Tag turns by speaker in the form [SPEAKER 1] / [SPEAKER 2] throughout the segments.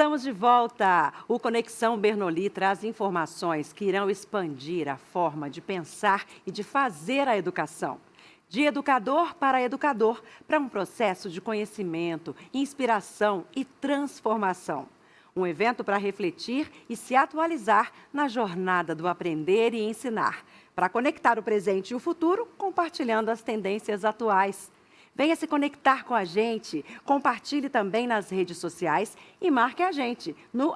[SPEAKER 1] Estamos de volta! O Conexão Bernoulli traz informações que irão expandir a forma de pensar e de fazer a educação. De educador para educador, para um processo de conhecimento, inspiração e transformação. Um evento para refletir e se atualizar na jornada do aprender e ensinar, para conectar o presente e o futuro, compartilhando as tendências atuais. Venha se conectar com a gente, compartilhe também nas redes sociais e marque a gente no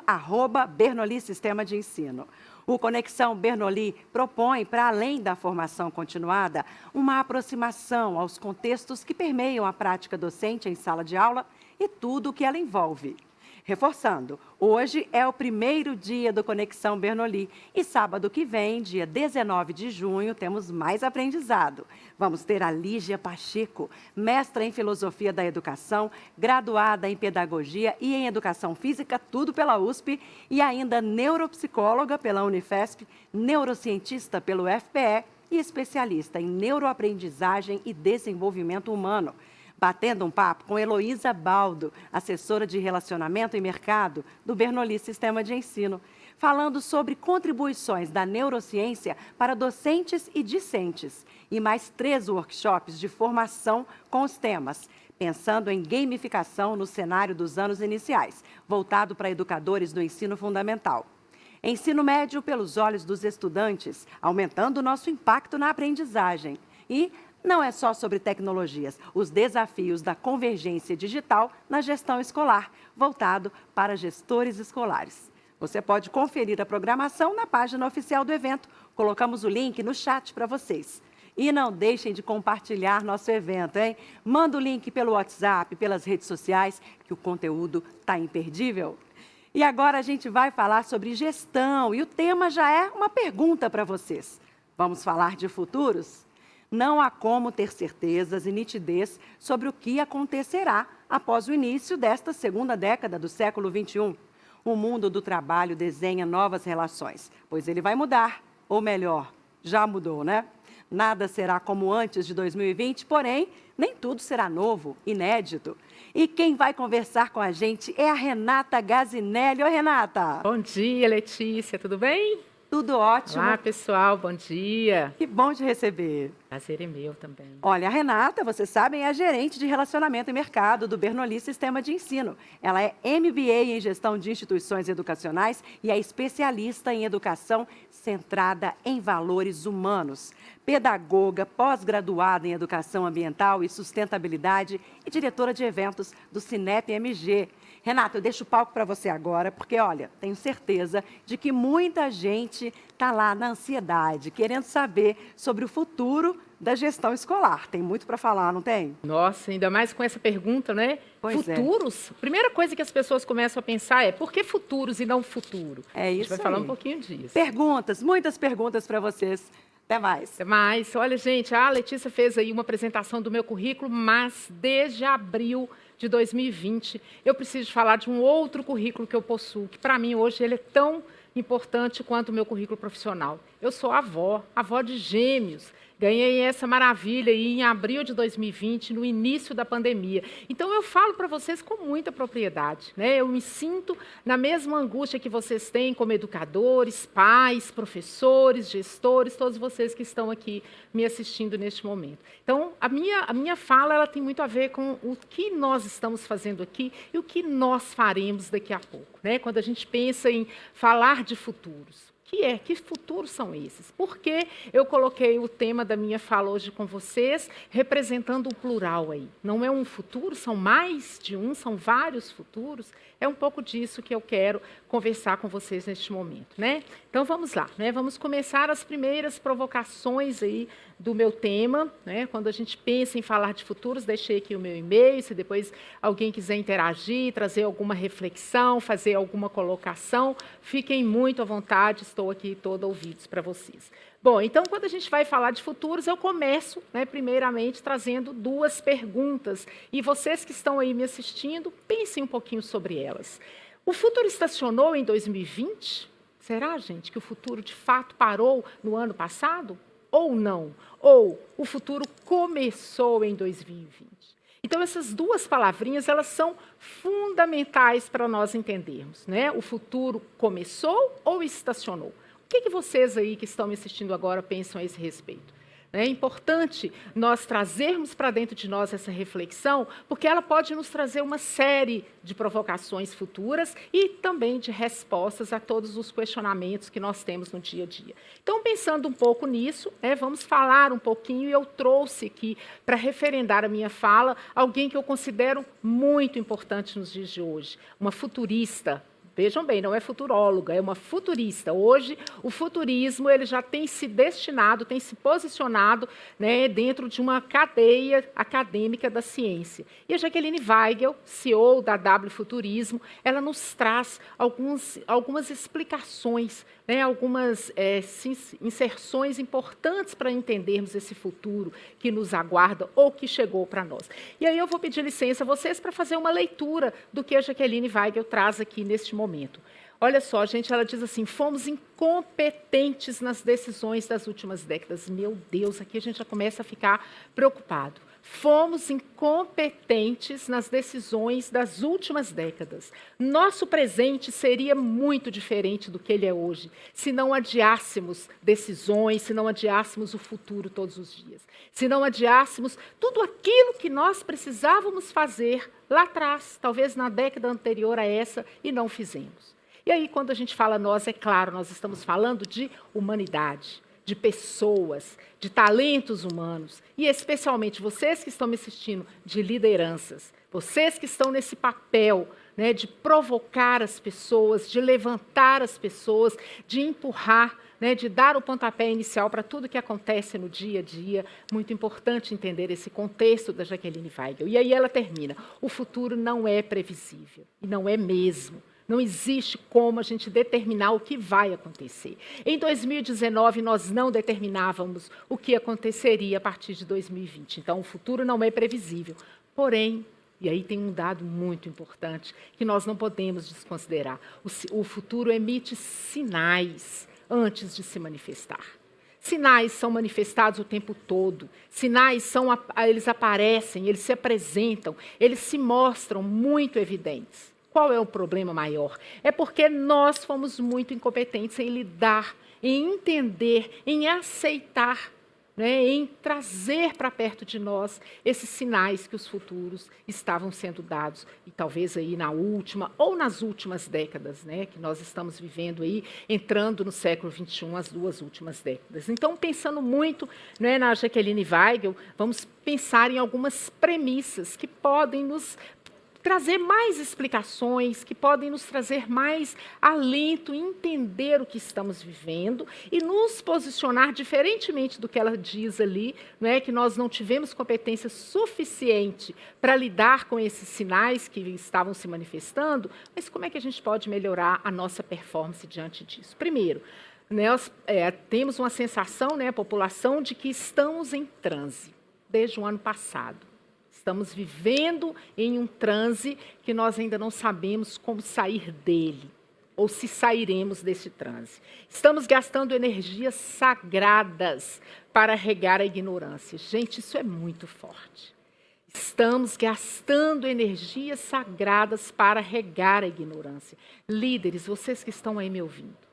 [SPEAKER 1] @Bernoulli Sistema de Ensino. O Conexão Bernoulli propõe, para além da formação continuada, uma aproximação aos contextos que permeiam a prática docente em sala de aula e tudo o que ela envolve. Reforçando, hoje é o primeiro dia do Conexão Bernoulli e sábado que vem, dia 19 de junho, temos mais aprendizado. Vamos ter a Lígia Pacheco, mestra em Filosofia da Educação, graduada em Pedagogia e em Educação Física, tudo pela USP, e ainda neuropsicóloga pela Unifesp, neurocientista pelo FPE e especialista em neuroaprendizagem e desenvolvimento humano. Batendo um papo com Heloísa Baldo, assessora de Relacionamento e Mercado do Bernoulli Sistema de Ensino, falando sobre contribuições da neurociência para docentes e discentes, e mais 3 workshops de formação com os temas, pensando em gamificação no cenário dos anos iniciais, voltado para educadores do ensino fundamental. Ensino médio pelos olhos dos estudantes, aumentando o nosso impacto na aprendizagem. E não é só sobre tecnologias, os desafios da convergência digital na gestão escolar, voltado para gestores escolares. Você pode conferir a programação na página oficial do evento. Colocamos o link no chat para vocês. E não deixem de compartilhar nosso evento, hein? Manda o link pelo WhatsApp, pelas redes sociais, que o conteúdo está imperdível. E agora a gente vai falar sobre gestão e o tema já é uma pergunta para vocês. Vamos falar de futuros? Não há como ter certezas e nitidez sobre o que acontecerá após o início desta segunda década do século XXI. O mundo do trabalho desenha novas relações, pois ele vai mudar, ou melhor, já mudou, né? Nada será como antes de 2020, porém, nem tudo será novo, inédito. E quem vai conversar com a gente é a Renata Gazinelli. Oi, Renata!
[SPEAKER 2] Bom dia, Letícia, tudo bem?
[SPEAKER 1] Tudo ótimo.
[SPEAKER 2] Olá, pessoal, bom dia.
[SPEAKER 1] Que bom te receber.
[SPEAKER 2] Prazer é meu também.
[SPEAKER 1] Olha, a Renata, vocês sabem, é a gerente de Relacionamento e Mercado do Bernoulli Sistema de Ensino. Ela é MBA em Gestão de Instituições Educacionais e é especialista em Educação centrada em valores humanos. Pedagoga, pós-graduada em Educação Ambiental e Sustentabilidade e diretora de eventos do Cinep MG. Renata, eu deixo o palco para você agora, porque, olha, tenho certeza de que muita gente está lá na ansiedade, querendo saber sobre o futuro da gestão escolar. Tem muito para falar, não tem?
[SPEAKER 2] Nossa, ainda mais com essa pergunta, né?
[SPEAKER 1] Pois é.
[SPEAKER 2] Futuros? Primeira coisa que as pessoas começam a pensar é por que futuros e não futuro?
[SPEAKER 1] É isso.
[SPEAKER 2] A gente vai falar um pouquinho disso.
[SPEAKER 1] Perguntas, muitas perguntas para vocês. Até mais.
[SPEAKER 2] Até mais. Olha, gente, a Letícia fez aí uma apresentação do meu currículo, mas desde abril de 2020, eu preciso falar de um outro currículo que eu possuo, que para mim hoje ele é tão importante quanto o meu currículo profissional. Eu sou avó de gêmeos. Ganhei essa maravilha aí em abril de 2020, no início da pandemia. Então, eu falo para vocês com muita propriedade, né? Eu me sinto na mesma angústia que vocês têm como educadores, pais, professores, gestores, todos vocês que estão aqui me assistindo neste momento. Então, a minha fala ela tem muito a ver com o que nós estamos fazendo aqui e o que nós faremos daqui a pouco, né? Quando a gente pensa em falar de futuros. Que futuros são esses? Por que eu coloquei o tema da minha fala hoje com vocês, representando o plural aí? Não é um futuro, são mais de um, são vários futuros. É um pouco disso que eu quero conversar com vocês neste momento, né? Então, vamos lá, né? Vamos começar as primeiras provocações aí do meu tema, né? Quando a gente pensa em falar de futuros, deixei aqui o meu e-mail, se depois alguém quiser interagir, trazer alguma reflexão, fazer alguma colocação, fiquem muito à vontade, estou aqui todo ouvidos para vocês. Bom, então, quando a gente vai falar de futuros, eu começo, né, primeiramente, trazendo 2 perguntas. E vocês que estão aí me assistindo, pensem um pouquinho sobre elas. O futuro estacionou em 2020? Será, gente, que o futuro de fato parou no ano passado? Ou não? Ou o futuro começou em 2020? Então, essas duas palavrinhas, elas são fundamentais para nós entendermos, né? O futuro começou ou estacionou? O que vocês aí que estão me assistindo agora pensam a esse respeito? É importante nós trazermos para dentro de nós essa reflexão, porque ela pode nos trazer uma série de provocações futuras e também de respostas a todos os questionamentos que nós temos no dia a dia. Então, pensando um pouco nisso, vamos falar um pouquinho, e eu trouxe aqui, para referendar a minha fala, alguém que eu considero muito importante nos dias de hoje, uma futurista. Vejam bem, não é futuróloga, é uma futurista. Hoje, o futurismo ele já tem se destinado, tem se posicionado, né, dentro de uma cadeia acadêmica da ciência. E a Jaqueline Weigel, CEO da W Futurismo, ela nos traz algumas explicações, né, algumas inserções importantes para entendermos esse futuro que nos aguarda ou que chegou para nós. E aí eu vou pedir licença a vocês para fazer uma leitura do que a Jaqueline Weigel traz aqui neste momento. Olha só, gente, ela diz assim: fomos incompetentes nas decisões das últimas décadas. Meu Deus, aqui a gente já começa a ficar preocupado. Fomos incompetentes nas decisões das últimas décadas. Nosso presente seria muito diferente do que ele é hoje, se não adiássemos decisões, se não adiássemos o futuro todos os dias, se não adiássemos tudo aquilo que nós precisávamos fazer lá atrás, talvez na década anterior a essa, e não fizemos. E aí, quando a gente fala nós, é claro, nós estamos falando de humanidade, de pessoas, de talentos humanos, e especialmente vocês que estão me assistindo, de lideranças, vocês que estão nesse papel, né, de provocar as pessoas, de levantar as pessoas, de empurrar, né, de dar o pontapé inicial para tudo que acontece no dia a dia. Muito importante entender esse contexto da Jaqueline Weigel. E aí ela termina: o futuro não é previsível, e não é mesmo. Não existe como a gente determinar o que vai acontecer. Em 2019, nós não determinávamos o que aconteceria a partir de 2020. Então, o futuro não é previsível. Porém, e aí tem um dado muito importante que nós não podemos desconsiderar: o futuro emite sinais antes de se manifestar. Sinais são manifestados o tempo todo. Sinais eles aparecem, eles se apresentam, eles se mostram muito evidentes. Qual é o problema maior? É porque nós fomos muito incompetentes em lidar, em entender, em aceitar, né, em trazer para perto de nós esses sinais que os futuros estavam sendo dados, e talvez aí na última ou nas últimas décadas, né, que nós estamos vivendo aí, entrando no século XXI, as duas últimas décadas. Então, pensando muito, né, na Jaqueline Weigel, vamos pensar em algumas premissas que podem nos trazer mais explicações, que podem nos trazer mais alento em entender o que estamos vivendo e nos posicionar diferentemente do que ela diz ali, não é, que nós não tivemos competência suficiente para lidar com esses sinais que estavam se manifestando, mas como é que a gente pode melhorar a nossa performance diante disso? Primeiro, nós temos uma sensação, né, a população, de que estamos em transe desde o ano passado. Estamos vivendo em um transe que nós ainda não sabemos como sair dele, ou se sairemos desse transe. Estamos gastando energias sagradas para regar a ignorância. Gente, isso é muito forte. Estamos gastando energias sagradas para regar a ignorância. Líderes, vocês que estão aí me ouvindo,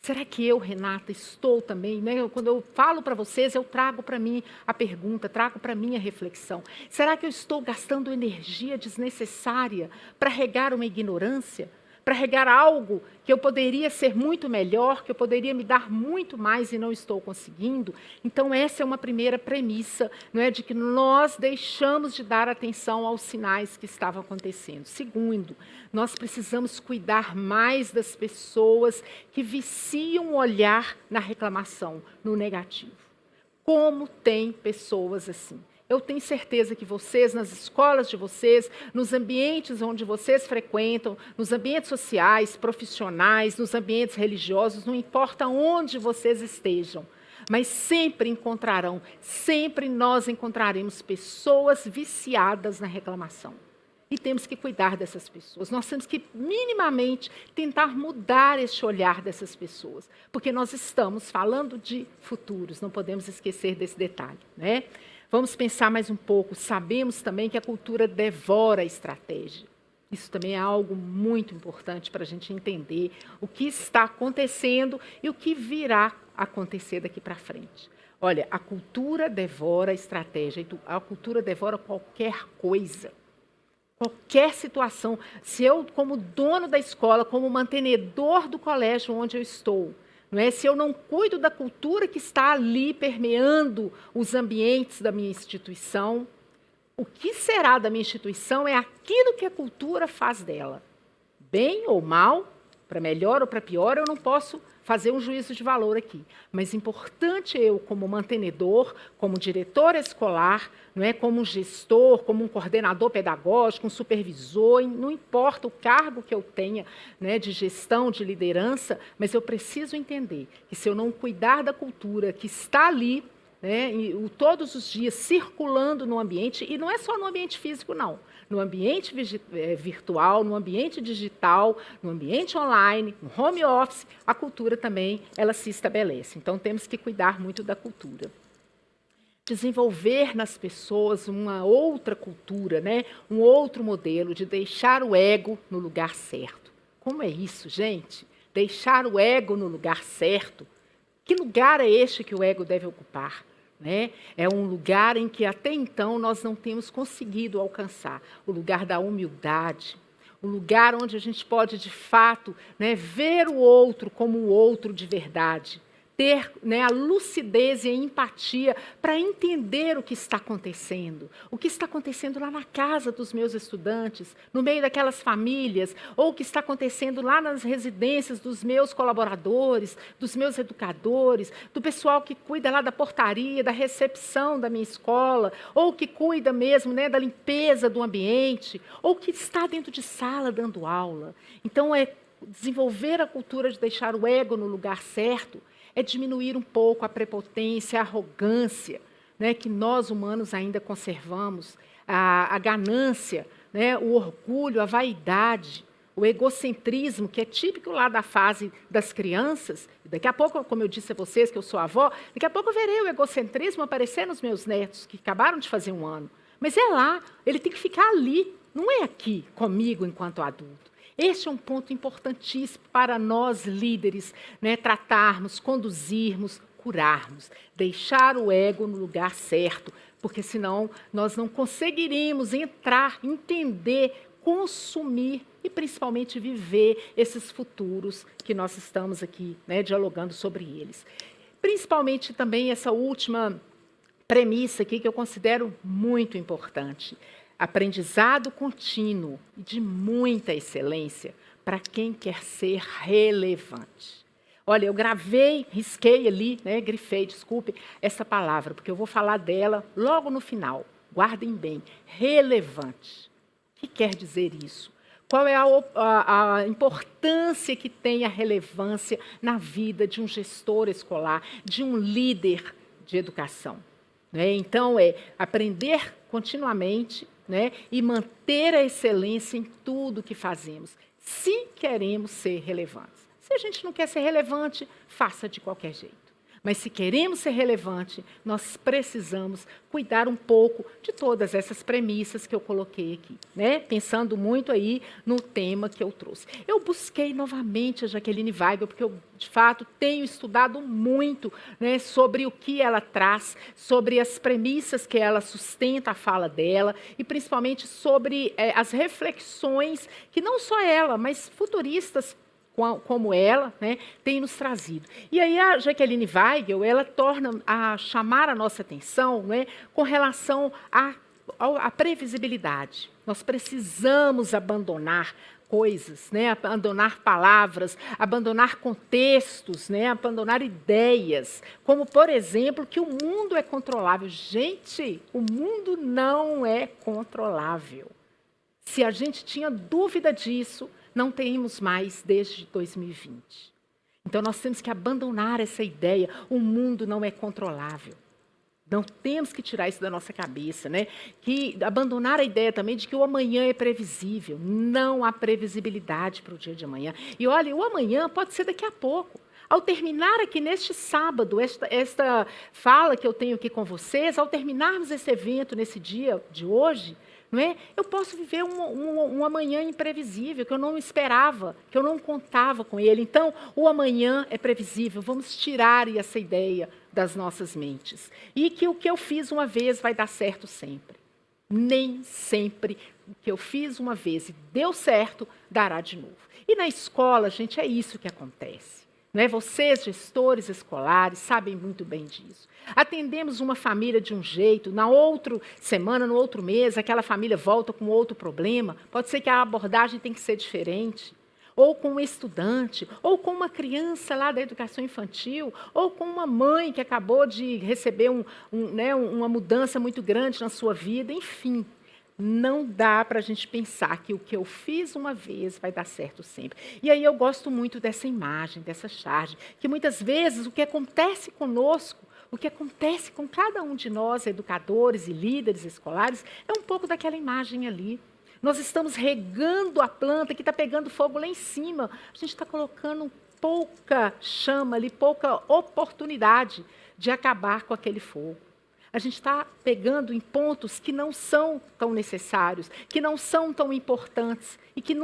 [SPEAKER 2] será que eu, Renata, estou também, né? Quando eu falo para vocês, eu trago para mim a pergunta, trago para mim a reflexão. Será que eu estou gastando energia desnecessária para regar uma ignorância? Para regar algo que eu poderia ser muito melhor, que eu poderia me dar muito mais e não estou conseguindo? Então, essa é uma primeira premissa, não é, de que nós deixamos de dar atenção aos sinais que estavam acontecendo. Segundo, nós precisamos cuidar mais das pessoas que viciam o olhar na reclamação, no negativo. Como tem pessoas assim? Eu tenho certeza que vocês, nas escolas de vocês, nos ambientes onde vocês frequentam, nos ambientes sociais, profissionais, nos ambientes religiosos, não importa onde vocês estejam, mas sempre encontrarão, sempre nós encontraremos pessoas viciadas na reclamação. E temos que cuidar dessas pessoas. Nós temos que, minimamente, tentar mudar esse olhar dessas pessoas, porque nós estamos falando de futuros, não podemos esquecer desse detalhe, né? Vamos pensar mais um pouco. Sabemos também que a cultura devora a estratégia. Isso também é algo muito importante para a gente entender o que está acontecendo e o que virá acontecer daqui para frente. Olha, a cultura devora a estratégia, a cultura devora qualquer coisa, qualquer situação. Se eu, como dono da escola, como mantenedor do colégio onde eu estou, não é? Se eu não cuido da cultura que está ali permeando os ambientes da minha instituição, o que será da minha instituição é aquilo que a cultura faz dela. Bem ou mal, para melhor ou para pior, eu não posso fazer um juízo de valor aqui. Mas importante eu, como mantenedor, como diretor escolar, não é? Como um gestor, como um coordenador pedagógico, um supervisor, não importa o cargo que eu tenha, né, de gestão, de liderança, mas eu preciso entender que se eu não cuidar da cultura que está ali, né, todos os dias circulando no ambiente, e não é só no ambiente físico, não. No ambiente virtual, no ambiente digital, no ambiente online, no home office, a cultura também ela se estabelece. Então, temos que cuidar muito da cultura. Desenvolver nas pessoas uma outra cultura, né, um outro modelo de deixar o ego no lugar certo. Como é isso, gente? Deixar o ego no lugar certo. Que lugar é este que o ego deve ocupar? Né? É um lugar em que até então nós não temos conseguido alcançar, o lugar da humildade, o lugar onde a gente pode, de fato, né, ver o outro como o outro de verdade, ter, né, a lucidez e a empatia para entender o que está acontecendo lá na casa dos meus estudantes, no meio daquelas famílias, ou o que está acontecendo lá nas residências dos meus colaboradores, dos meus educadores, do pessoal que cuida lá da portaria, da recepção da minha escola, ou que cuida mesmo, né, da limpeza do ambiente, ou que está dentro de sala dando aula. Então, é desenvolver a cultura de deixar o ego no lugar certo, é diminuir um pouco a prepotência, a arrogância, né, que nós humanos ainda conservamos, a ganância, né, o orgulho, a vaidade, o egocentrismo, que é típico lá da fase das crianças. Daqui a pouco, como eu disse a vocês, que eu sou avó, daqui a pouco eu verei o egocentrismo aparecer nos meus netos, que acabaram de fazer 1 ano. Mas é lá, ele tem que ficar ali, não é aqui, comigo enquanto adulto. Este é um ponto importantíssimo para nós líderes, né, tratarmos, conduzirmos, curarmos, deixar o ego no lugar certo, porque senão nós não conseguiríamos entrar, entender, consumir e principalmente viver esses futuros que nós estamos aqui, né, dialogando sobre eles. Principalmente também essa última premissa aqui que eu considero muito importante. Aprendizado contínuo e de muita excelência para quem quer ser relevante. Olha, eu risquei ali, né, grifei, desculpe, essa palavra, porque eu vou falar dela logo no final. Guardem bem, relevante. O que quer dizer isso? Qual é a importância que tem a relevância na vida de um gestor escolar, de um líder de educação? Então, é aprender continuamente, né, e manter a excelência em tudo que fazemos, se queremos ser relevantes. Se a gente não quer ser relevante, faça de qualquer jeito. Mas se queremos ser relevante, nós precisamos cuidar um pouco de todas essas premissas que eu coloquei aqui, né? Pensando muito aí no tema que eu trouxe. Eu busquei novamente a Jaqueline Weigel, porque eu, de fato, tenho estudado muito, né, sobre o que ela traz, sobre as premissas que ela sustenta a fala dela, e principalmente sobre as reflexões que não só ela, mas futuristas como ela, né, tem nos trazido. E aí a Jaqueline Weigel, ela torna a chamar a nossa atenção, né, com relação à previsibilidade. Nós precisamos abandonar coisas, né, abandonar palavras, abandonar contextos, né, abandonar ideias, como, por exemplo, que o mundo é controlável. Gente, o mundo não é controlável. Se a gente tinha dúvida disso, não temos mais desde 2020. Então, nós temos que abandonar essa ideia. O mundo não é controlável. Não temos que tirar isso da nossa cabeça, né? Abandonar a ideia também de que o amanhã é previsível. Não há previsibilidade para o dia de amanhã. E olha, o amanhã pode ser daqui a pouco. ao terminar aqui neste sábado, esta fala que eu tenho aqui com vocês, ao terminarmos esse evento nesse dia de hoje, não é? Eu posso viver um amanhã imprevisível, que eu não esperava, que eu não contava com ele. Então, o amanhã é previsível. Vamos tirar essa ideia das nossas mentes. E que o que eu fiz uma vez vai dar certo sempre. Nem sempre o que eu fiz uma vez e deu certo, dará de novo. E na escola, gente, é isso que acontece. Não é? Vocês, gestores escolares, sabem muito bem disso. Atendemos uma família de um jeito, na outra semana, no outro mês, aquela família volta com outro problema. Pode ser que a abordagem tem que ser diferente. Ou com um estudante, ou com uma criança lá da educação infantil, ou com uma mãe que acabou de receber uma mudança muito grande na sua vida, enfim. Não dá para a gente pensar que o que eu fiz uma vez vai dar certo sempre. E aí eu gosto muito dessa imagem, dessa charge, que muitas vezes o que acontece conosco, o que acontece com cada um de nós, educadores e líderes escolares, é um pouco daquela imagem ali. Nós estamos regando a planta que está pegando fogo lá em cima. A gente está colocando pouca chama ali, pouca oportunidade de acabar com aquele fogo. A gente está pegando em pontos que não são tão necessários, que não são tão importantes e que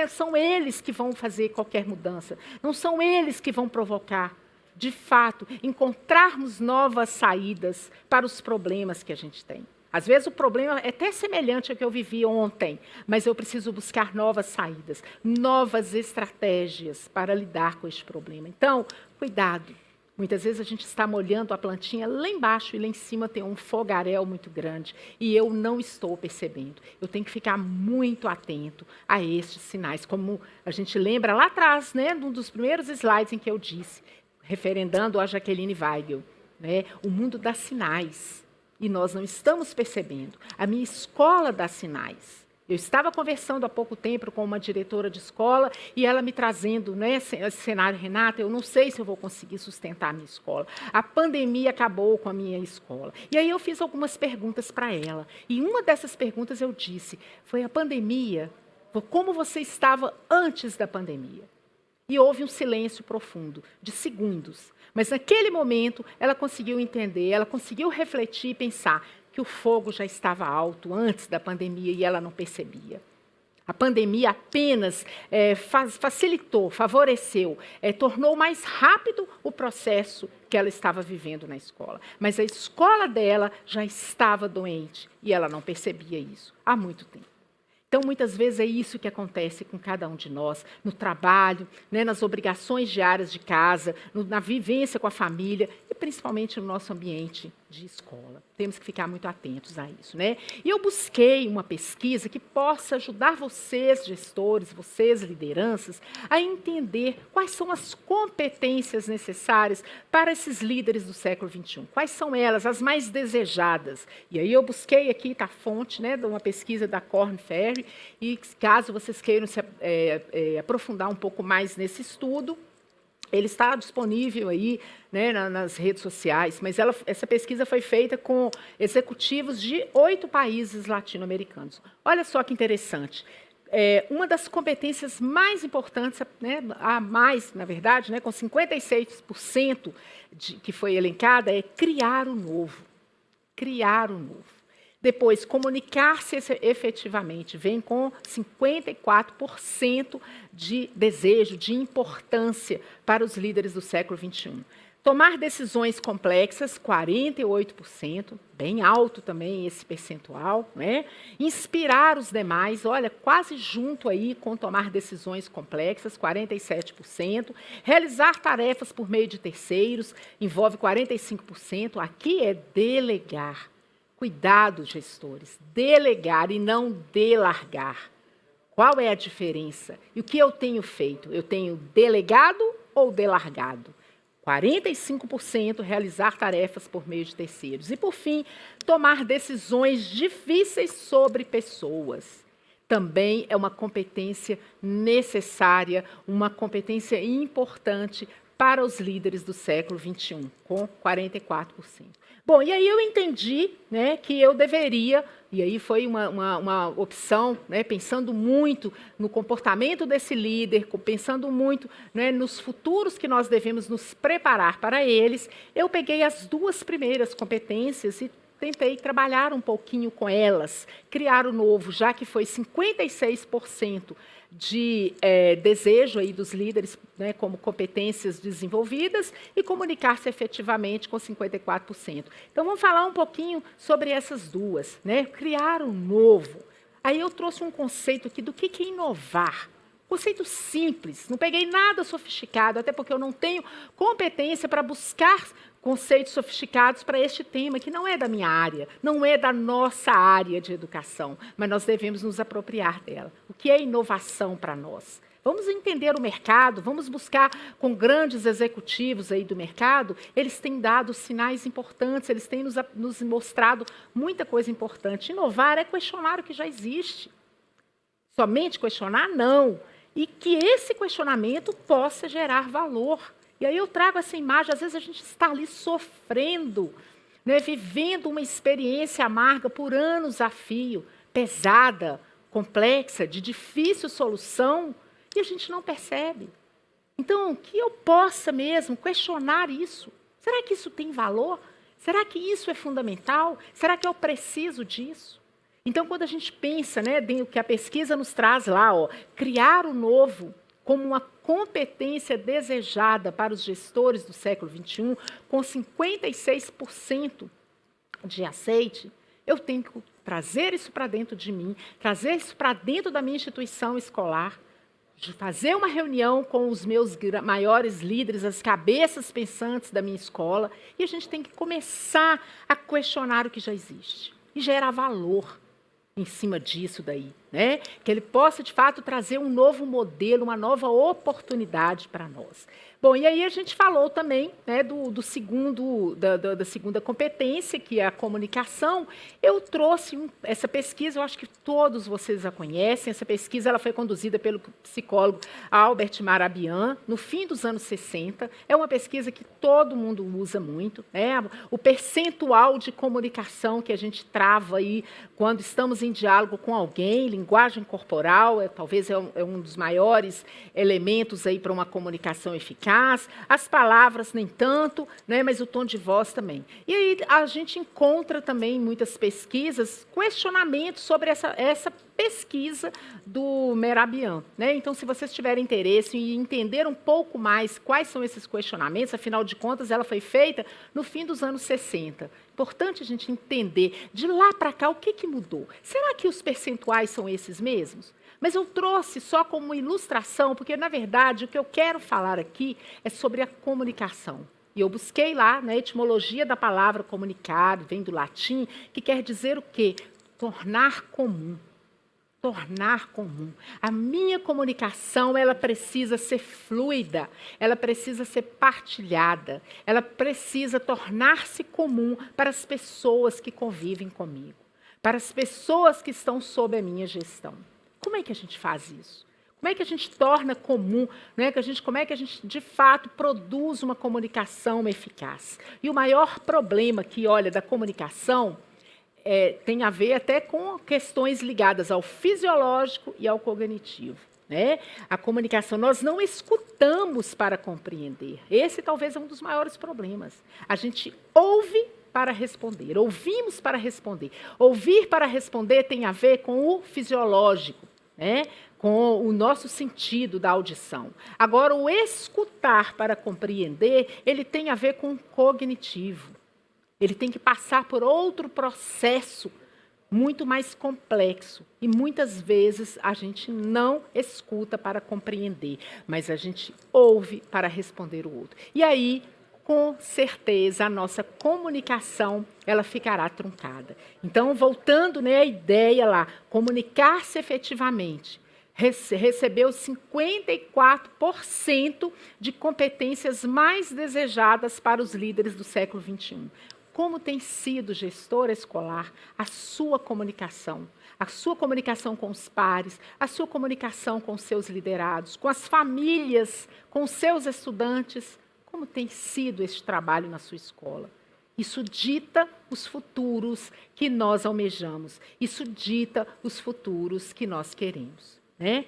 [SPEAKER 2] são eles que vão fazer qualquer mudança, não são eles que vão provocar, de fato, encontrarmos novas saídas para os problemas que a gente tem. Às vezes o problema é até semelhante ao que eu vivi ontem, mas eu preciso buscar novas saídas, novas estratégias para lidar com este problema. Então, cuidado. Muitas vezes a gente está molhando a plantinha lá embaixo e lá em cima tem um fogaréu muito grande e eu não estou percebendo. Eu tenho que ficar muito atento a estes sinais, como a gente lembra lá atrás, né, num dos primeiros slides em que eu disse, referendando a Jaqueline Weigel, né, o mundo dá sinais e nós não estamos percebendo. A minha escola dá sinais. Eu estava conversando há pouco tempo com uma diretora de escola e ela me trazendo, né, esse cenário, Renata, eu não sei se eu vou conseguir sustentar a minha escola. A pandemia acabou com a minha escola. E aí eu fiz algumas perguntas para ela. E uma dessas perguntas eu disse, foi a pandemia, como você estava antes da pandemia? E houve um silêncio profundo, de segundos. Mas naquele momento ela conseguiu entender, ela conseguiu refletir e pensar, que o fogo já estava alto antes da pandemia e ela não percebia. A pandemia apenas facilitou, favoreceu, tornou mais rápido o processo que ela estava vivendo na escola. Mas a escola dela já estava doente e ela não percebia isso há muito tempo. Então, muitas vezes é isso que acontece com cada um de nós, no trabalho, né, nas obrigações diárias de casa, na vivência com a família e principalmente no nosso ambiente de escola. Temos que ficar muito atentos a isso, né? E eu busquei uma pesquisa que possa ajudar vocês, gestores, vocês, lideranças, a entender quais são as competências necessárias para esses líderes do século XXI. Quais são elas, as mais desejadas? E aí eu busquei aqui, está a fonte, né, de uma pesquisa da Korn Ferry, e caso vocês queiram se aprofundar um pouco mais nesse estudo, ele está disponível aí, né, nas redes sociais, mas essa pesquisa foi feita com executivos de 8 países latino-americanos. Olha só que interessante. Uma das competências mais importantes, né, a mais, na verdade, né, com 56% que foi elencada, é criar o novo. Criar o novo. Depois, comunicar-se efetivamente, vem com 54% de desejo, de importância para os líderes do século XXI. Tomar decisões complexas, 48%, bem alto também esse percentual, né? Inspirar os demais, olha, quase junto aí com tomar decisões complexas, 47%. Realizar tarefas por meio de terceiros, envolve 45%. Aqui é delegar. Cuidado, gestores, delegar e não delargar. Qual é a diferença? E o que eu tenho feito? Eu tenho delegado ou delargado? 45% realizar tarefas por meio de terceiros. E, por fim, tomar decisões difíceis sobre pessoas. Também é uma competência necessária, uma competência importante para os líderes do século XXI, com 44%. Bom, e aí eu entendi, né, que eu deveria, e aí foi uma opção, né, pensando muito no comportamento desse líder, pensando muito, né, nos futuros que nós devemos nos preparar para eles, eu peguei as duas primeiras competências e tentei trabalhar um pouquinho com elas, criar o novo, já que foi 56% de desejo aí dos líderes, né, como competências desenvolvidas, e comunicar-se efetivamente com 54%. Então, vamos falar um pouquinho sobre essas duas, né? Criar o novo. Aí eu trouxe um conceito aqui do que é inovar. Conceito simples, não peguei nada sofisticado, até porque eu não tenho competência para buscar conceitos sofisticados para este tema, que não é da minha área, não é da nossa área de educação, mas nós devemos nos apropriar dela. O que é inovação para nós? Vamos entender o mercado, vamos buscar com grandes executivos aí do mercado, eles têm dado sinais importantes, eles têm nos mostrado muita coisa importante. Inovar é questionar o que já existe. Somente questionar, não. E que esse questionamento possa gerar valor. E aí eu trago essa imagem, às vezes a gente está ali sofrendo, né, vivendo uma experiência amarga por anos a fio, pesada, complexa, de difícil solução, e a gente não percebe. Então, que eu possa mesmo questionar isso. Será que isso tem valor? Será que isso é fundamental? Será que eu preciso disso? Então, quando a gente pensa, né, o que a pesquisa nos traz lá, ó, criar o novo como uma competência desejada para os gestores do século XXI, com 56% de aceite, eu tenho que trazer isso para dentro de mim, trazer isso para dentro da minha instituição escolar, fazer uma reunião com os meus maiores líderes, as cabeças pensantes da minha escola, e a gente tem que começar a questionar o que já existe e gerar valor em cima disso daí, né? Que ele possa, de fato, trazer um novo modelo, uma nova oportunidade para nós. Bom, e aí a gente falou também, né, da segunda competência, que é a comunicação. Eu trouxe essa pesquisa, eu acho que todos vocês a conhecem. Essa pesquisa ela foi conduzida pelo psicólogo Albert Marabian, no fim dos anos 60. É uma pesquisa que todo mundo usa muito, né? O percentual de comunicação que a gente trava aí quando estamos em diálogo com alguém, linguagem corporal, talvez é um dos maiores elementos aí para uma comunicação eficaz. As palavras nem tanto, né, mas o tom de voz também. E aí a gente encontra também em muitas pesquisas questionamentos sobre essa pesquisa do Merabian, né? Então, se vocês tiverem interesse em entender um pouco mais quais são esses questionamentos, afinal de contas, ela foi feita no fim dos anos 60. Importante a gente entender, de lá para cá, o que mudou? Será que os percentuais são esses mesmos? Mas eu trouxe só como ilustração, porque, na verdade, o que eu quero falar aqui é sobre a comunicação. E eu busquei lá, na etimologia da palavra comunicar, vem do latim, que quer dizer o quê? Tornar comum. Tornar comum. A minha comunicação, ela precisa ser fluida, ela precisa ser partilhada, ela precisa tornar-se comum para as pessoas que convivem comigo, para as pessoas que estão sob a minha gestão. Como é que a gente faz isso? Como é que a gente torna comum, né? Como é que a gente, de fato, produz uma comunicação eficaz? E o maior problema aqui, olha, da comunicação tem a ver até com questões ligadas ao fisiológico e ao cognitivo, né? A comunicação, nós não escutamos para compreender. Esse talvez é um dos maiores problemas. A gente ouve para responder, ouvimos para responder. Ouvir para responder tem a ver com o fisiológico, né? Com o nosso sentido da audição. Agora, o escutar para compreender, ele tem a ver com o cognitivo. Ele tem que passar por outro processo muito mais complexo. E muitas vezes a gente não escuta para compreender, mas a gente ouve para responder o outro. E aí, com certeza, a nossa comunicação ela ficará truncada. Então, voltando, né, à ideia lá, comunicar-se efetivamente. Recebeu 54% de competências mais desejadas para os líderes do século XXI. Como tem sido, gestora escolar, a sua comunicação com os pares, a sua comunicação com os seus liderados, com as famílias, com os seus estudantes, Como tem sido este trabalho na sua escola? Isso dita os futuros que nós almejamos. Isso dita os futuros que nós queremos, né?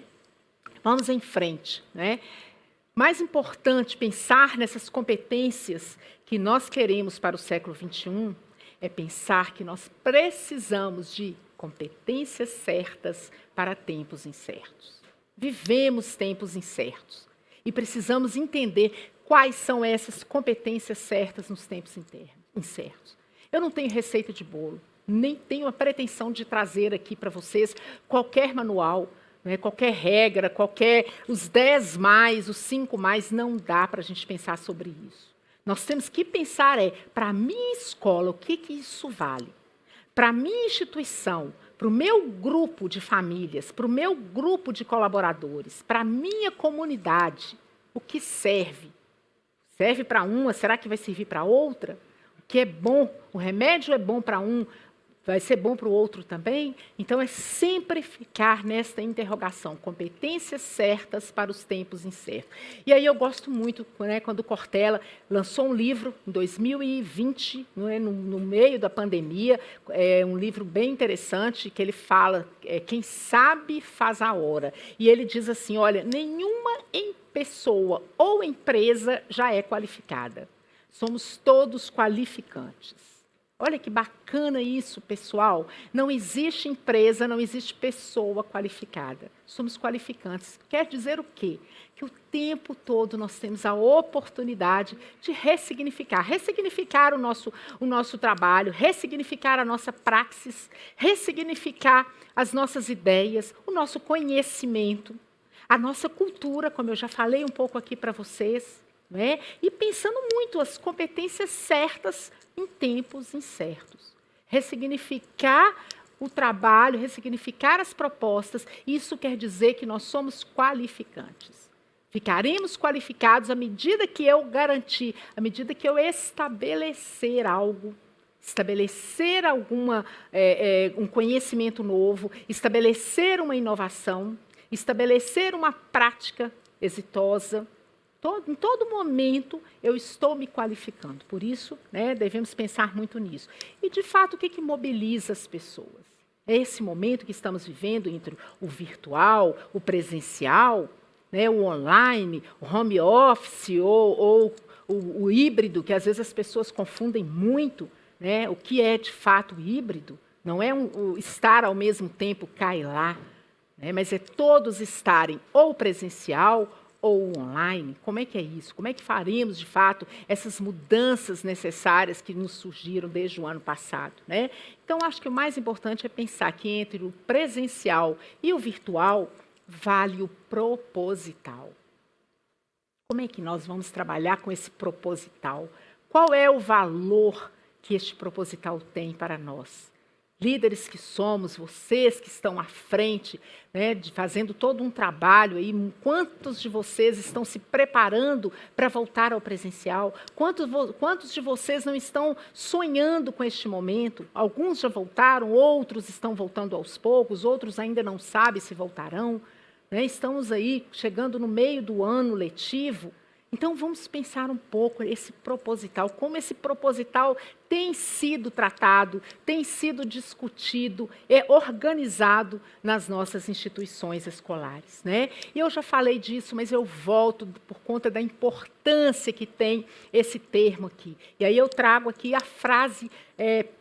[SPEAKER 2] Vamos em frente, né? Mais importante pensar nessas competências que nós queremos para o século XXI é pensar que nós precisamos de competências certas para tempos incertos. Vivemos tempos incertos e precisamos entender quais são essas competências certas nos tempos incertos. Eu não tenho receita de bolo, nem tenho a pretensão de trazer aqui para vocês qualquer manual, né, qualquer regra, os 10 mais, os 5 mais, não dá para a gente pensar sobre isso. Nós temos que pensar para a minha escola, o que isso vale? Para a minha instituição, para o meu grupo de famílias, para o meu grupo de colaboradores, para a minha comunidade, o que serve? Serve para uma, será que vai servir para outra? O que é bom, o remédio é bom para um, vai ser bom para o outro também? Então, é sempre ficar nesta interrogação, competências certas para os tempos incertos. E aí eu gosto muito, né, quando o Cortella lançou um livro em 2020, né, no meio da pandemia, um livro bem interessante, que ele fala, quem sabe faz a hora. E ele diz assim, olha, nenhuma pessoa ou empresa já é qualificada. Somos todos qualificantes. Olha que bacana isso, pessoal. Não existe empresa, não existe pessoa qualificada. Somos qualificantes. Quer dizer o quê? Que o tempo todo nós temos a oportunidade de ressignificar. Ressignificar o nosso trabalho, ressignificar a nossa praxis, ressignificar as nossas ideias, o nosso conhecimento, a nossa cultura, como eu já falei um pouco aqui para vocês, né? E pensando muito as competências certas em tempos incertos. Ressignificar o trabalho, ressignificar as propostas, isso quer dizer que nós somos qualificantes. Ficaremos qualificados à medida que eu garantir, à medida que eu estabelecer algo, estabelecer um conhecimento novo, estabelecer uma inovação, estabelecer uma prática exitosa. Em todo momento eu estou me qualificando. Por isso, né, devemos pensar muito nisso. E, de fato, o que mobiliza as pessoas? É esse momento que estamos vivendo entre o virtual, o presencial, né, o online, o home office ou o híbrido, que às vezes as pessoas confundem muito, né, o que é, de fato, híbrido. Não é o estar ao mesmo tempo cá e lá, né, mas é todos estarem ou presencial ou online. Como é que é isso? Como é que faremos, de fato, essas mudanças necessárias que nos surgiram desde o ano passado, né? Então, acho que o mais importante é pensar que entre o presencial e o virtual vale o proposital. Como é que nós vamos trabalhar com esse proposital? Qual é o valor que este proposital tem para nós? Líderes que somos, vocês que estão à frente, né, fazendo todo um trabalho aí, quantos de vocês estão se preparando para voltar ao presencial? Quantos de vocês não estão sonhando com este momento? Alguns já voltaram, outros estão voltando aos poucos, outros ainda não sabem se voltarão, né? Estamos aí chegando no meio do ano letivo. Então, vamos pensar um pouco esse proposital, como esse proposital tem sido tratado, tem sido discutido, organizado nas nossas instituições escolares, né? E eu já falei disso, mas eu volto por conta da importância que tem esse termo aqui. E aí eu trago aqui a frase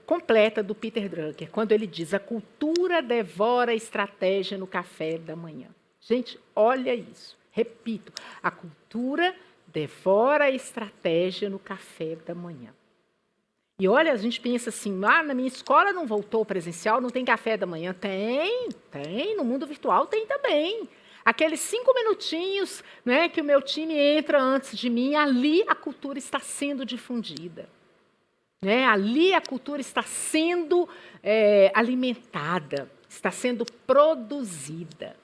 [SPEAKER 2] completa do Peter Drucker, quando ele diz: a cultura devora a estratégia no café da manhã. Gente, olha isso. Repito, a cultura devora a estratégia no café da manhã. E olha, a gente pensa assim, na minha escola não voltou presencial, não tem café da manhã. Tem, no mundo virtual tem também. Aqueles 5 minutinhos, né, que o meu time entra antes de mim, ali a cultura está sendo difundida. Né? Ali a cultura está sendo alimentada, está sendo produzida.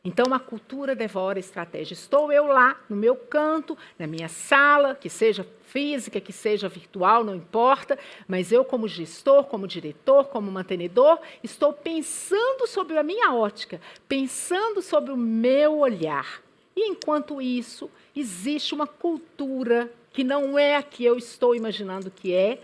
[SPEAKER 2] Então, a cultura devora a estratégia. Estou eu lá, no meu canto, na minha sala, que seja física, que seja virtual, não importa, mas eu, como gestor, como diretor, como mantenedor, estou pensando sobre a minha ótica, pensando sobre o meu olhar. E, enquanto isso, existe uma cultura que não é a que eu estou imaginando que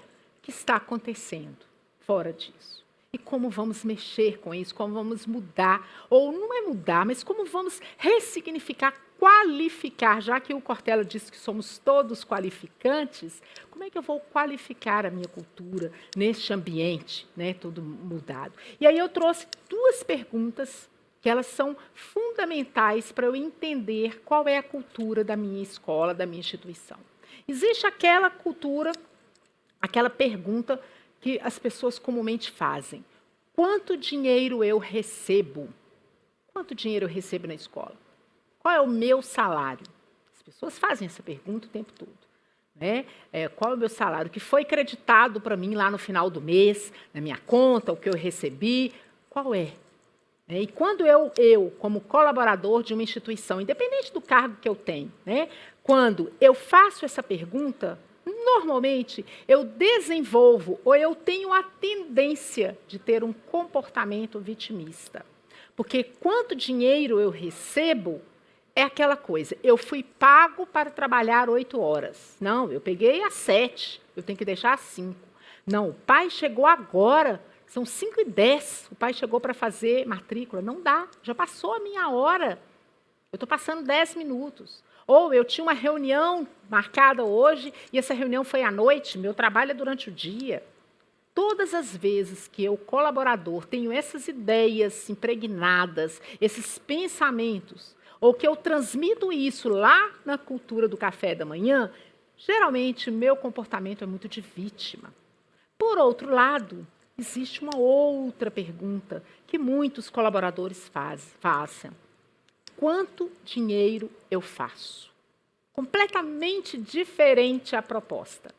[SPEAKER 2] está acontecendo fora disso. E como vamos mexer com isso, como vamos mudar, ou não é mudar, mas como vamos ressignificar, qualificar, já que o Cortella disse que somos todos qualificantes, como é que eu vou qualificar a minha cultura neste ambiente, né, todo mudado? E aí eu trouxe 2 perguntas que elas são fundamentais para eu entender qual é a cultura da minha escola, da minha instituição. Existe aquela cultura, aquela pergunta que as pessoas comumente fazem. Quanto dinheiro eu recebo? Quanto dinheiro eu recebo na escola? Qual é o meu salário? As pessoas fazem essa pergunta o tempo todo. Né? Qual é o meu salário? O que foi creditado para mim lá no final do mês, na minha conta, o que eu recebi? Qual é? E quando eu, como colaborador de uma instituição, independente do cargo que eu tenho, né, quando eu faço essa pergunta, normalmente eu desenvolvo ou eu tenho a tendência de ter um comportamento vitimista. Porque quanto dinheiro eu recebo é aquela coisa, eu fui pago para trabalhar 8 horas. Não, eu peguei às 7, eu tenho que deixar às 5. Não, o pai chegou agora, são 5h10, o pai chegou para fazer matrícula. Não dá, já passou a minha hora. Eu estou passando 10 minutos. Ou eu tinha uma reunião marcada hoje e essa reunião foi à noite, meu trabalho é durante o dia. Todas as vezes que eu, colaborador, tenho essas ideias impregnadas, esses pensamentos, ou que eu transmito isso lá na cultura do café da manhã, geralmente meu comportamento é muito de vítima. Por outro lado, existe uma outra pergunta que muitos colaboradores façam. Quanto dinheiro eu faço? Completamente diferente a proposta.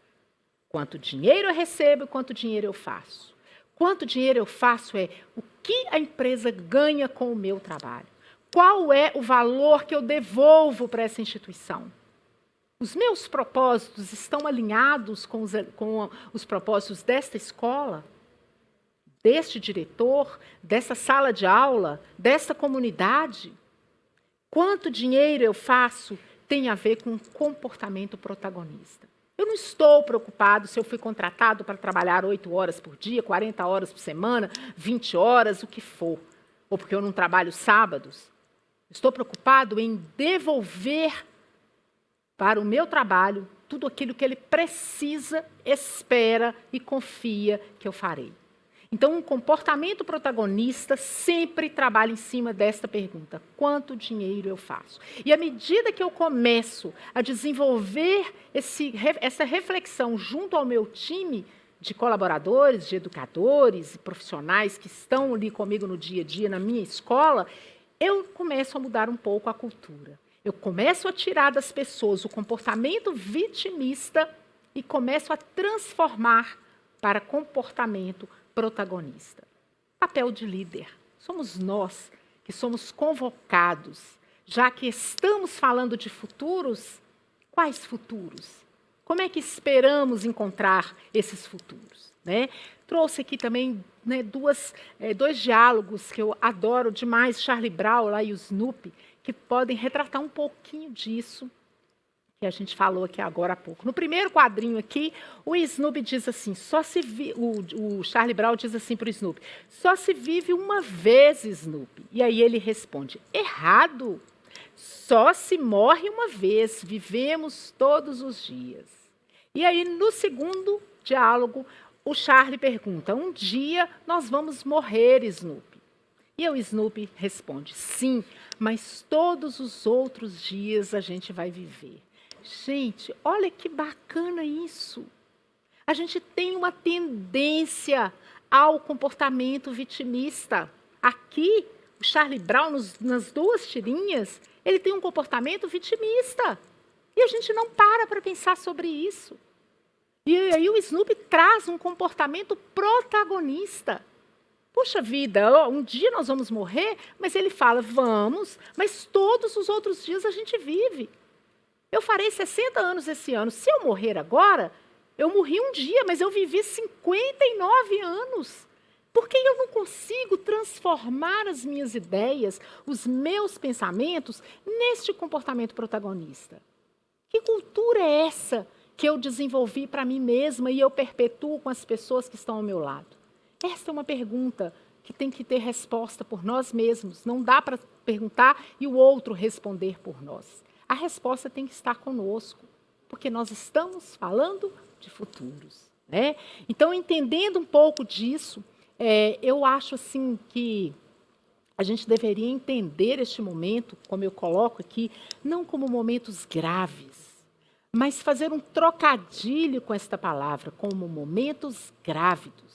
[SPEAKER 2] Quanto dinheiro eu recebo, quanto dinheiro eu faço. Quanto dinheiro eu faço é o que a empresa ganha com o meu trabalho. Qual é o valor que eu devolvo para essa instituição? Os meus propósitos estão alinhados com os propósitos desta escola? Deste diretor, dessa sala de aula, desta comunidade? Quanto dinheiro eu faço tem a ver com comportamento protagonista. Eu não estou preocupado se eu fui contratado para trabalhar 8 horas por dia, 40 horas por semana, 20 horas, o que for. Ou porque eu não trabalho sábados. Estou preocupado em devolver para o meu trabalho tudo aquilo que ele precisa, espera e confia que eu farei. Então, um comportamento protagonista sempre trabalha em cima desta pergunta: quanto dinheiro eu faço? E à medida que eu começo a desenvolver essa reflexão junto ao meu time de colaboradores, de educadores e profissionais que estão ali comigo no dia a dia, na minha escola, eu começo a mudar um pouco a cultura. Eu começo a tirar das pessoas o comportamento vitimista e começo a transformar para comportamento protagonista. Papel de líder. Somos nós que somos convocados, já que estamos falando de futuros, quais futuros? Como é que esperamos encontrar esses futuros? Né? Trouxe aqui também, né, dois diálogos que eu adoro demais, Charlie Brown lá e o Snoopy, que podem retratar um pouquinho disso que a gente falou aqui agora há pouco. No primeiro quadrinho aqui, o Snoopy diz assim, o Charlie Brown diz assim para o Snoopy, só se vive uma vez, Snoopy. E aí ele responde, errado, só se morre uma vez, vivemos todos os dias. E aí, no segundo diálogo, o Charlie pergunta, um dia nós vamos morrer, Snoopy. E o Snoopy responde, sim, mas todos os outros dias a gente vai viver. Gente, olha que bacana isso. A gente tem uma tendência ao comportamento vitimista. Aqui, o Charlie Brown, nas 2 tirinhas, ele tem um comportamento vitimista. E a gente não para pensar sobre isso. E aí o Snoopy traz um comportamento protagonista. Puxa vida, um dia nós vamos morrer, mas ele fala, vamos, mas todos os outros dias a gente vive. Eu farei 60 anos esse ano. Se eu morrer agora, eu morri um dia, mas eu vivi 59 anos. Por que eu não consigo transformar as minhas ideias, os meus pensamentos, neste comportamento protagonista? Que cultura é essa que eu desenvolvi para mim mesma e eu perpetuo com as pessoas que estão ao meu lado? Esta é uma pergunta que tem que ter resposta por nós mesmos. Não dá para perguntar e o outro responder por nós. A resposta tem que estar conosco, porque nós estamos falando de futuros, né? Então, entendendo um pouco disso, eu acho assim que a gente deveria entender este momento, como eu coloco aqui, não como momentos graves, mas fazer um trocadilho com esta palavra, como momentos grávidos.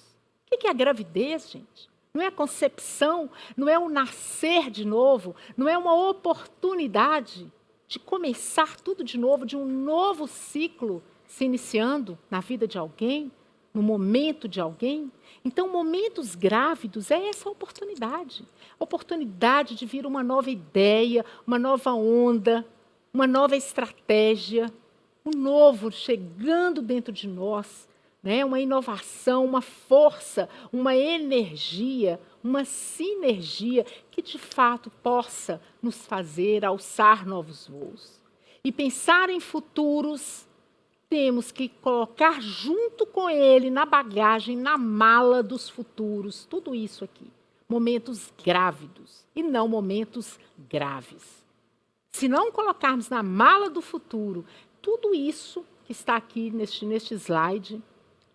[SPEAKER 2] O que é a gravidez, gente? Não é a concepção, não é o nascer de novo, não é uma oportunidade de começar tudo de novo, de um novo ciclo se iniciando na vida de alguém, no momento de alguém. Então, momentos grávidos é essa oportunidade. Oportunidade de vir uma nova ideia, uma nova onda, uma nova estratégia, um novo chegando dentro de nós, né? Uma inovação, uma força, uma energia, uma sinergia que de fato possa nos fazer alçar novos voos. E pensar em futuros, temos que colocar junto com ele, na bagagem, na mala dos futuros, tudo isso aqui. Momentos grávidos e não momentos graves. Se não colocarmos na mala do futuro tudo isso que está aqui neste slide,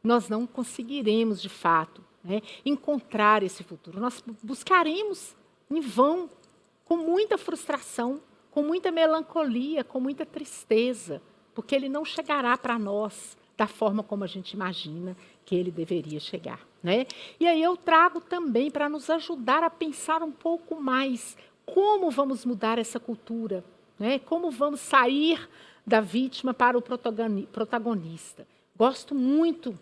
[SPEAKER 2] nós não conseguiremos, de fato, né, encontrar esse futuro. Nós buscaremos em vão, com muita frustração, com muita melancolia, com muita tristeza, porque ele não chegará para nós da forma como a gente imagina que ele deveria chegar, né? E aí eu trago também para nos ajudar a pensar um pouco mais como vamos mudar essa cultura, né? Como vamos sair da vítima para o protagonista. Gosto muito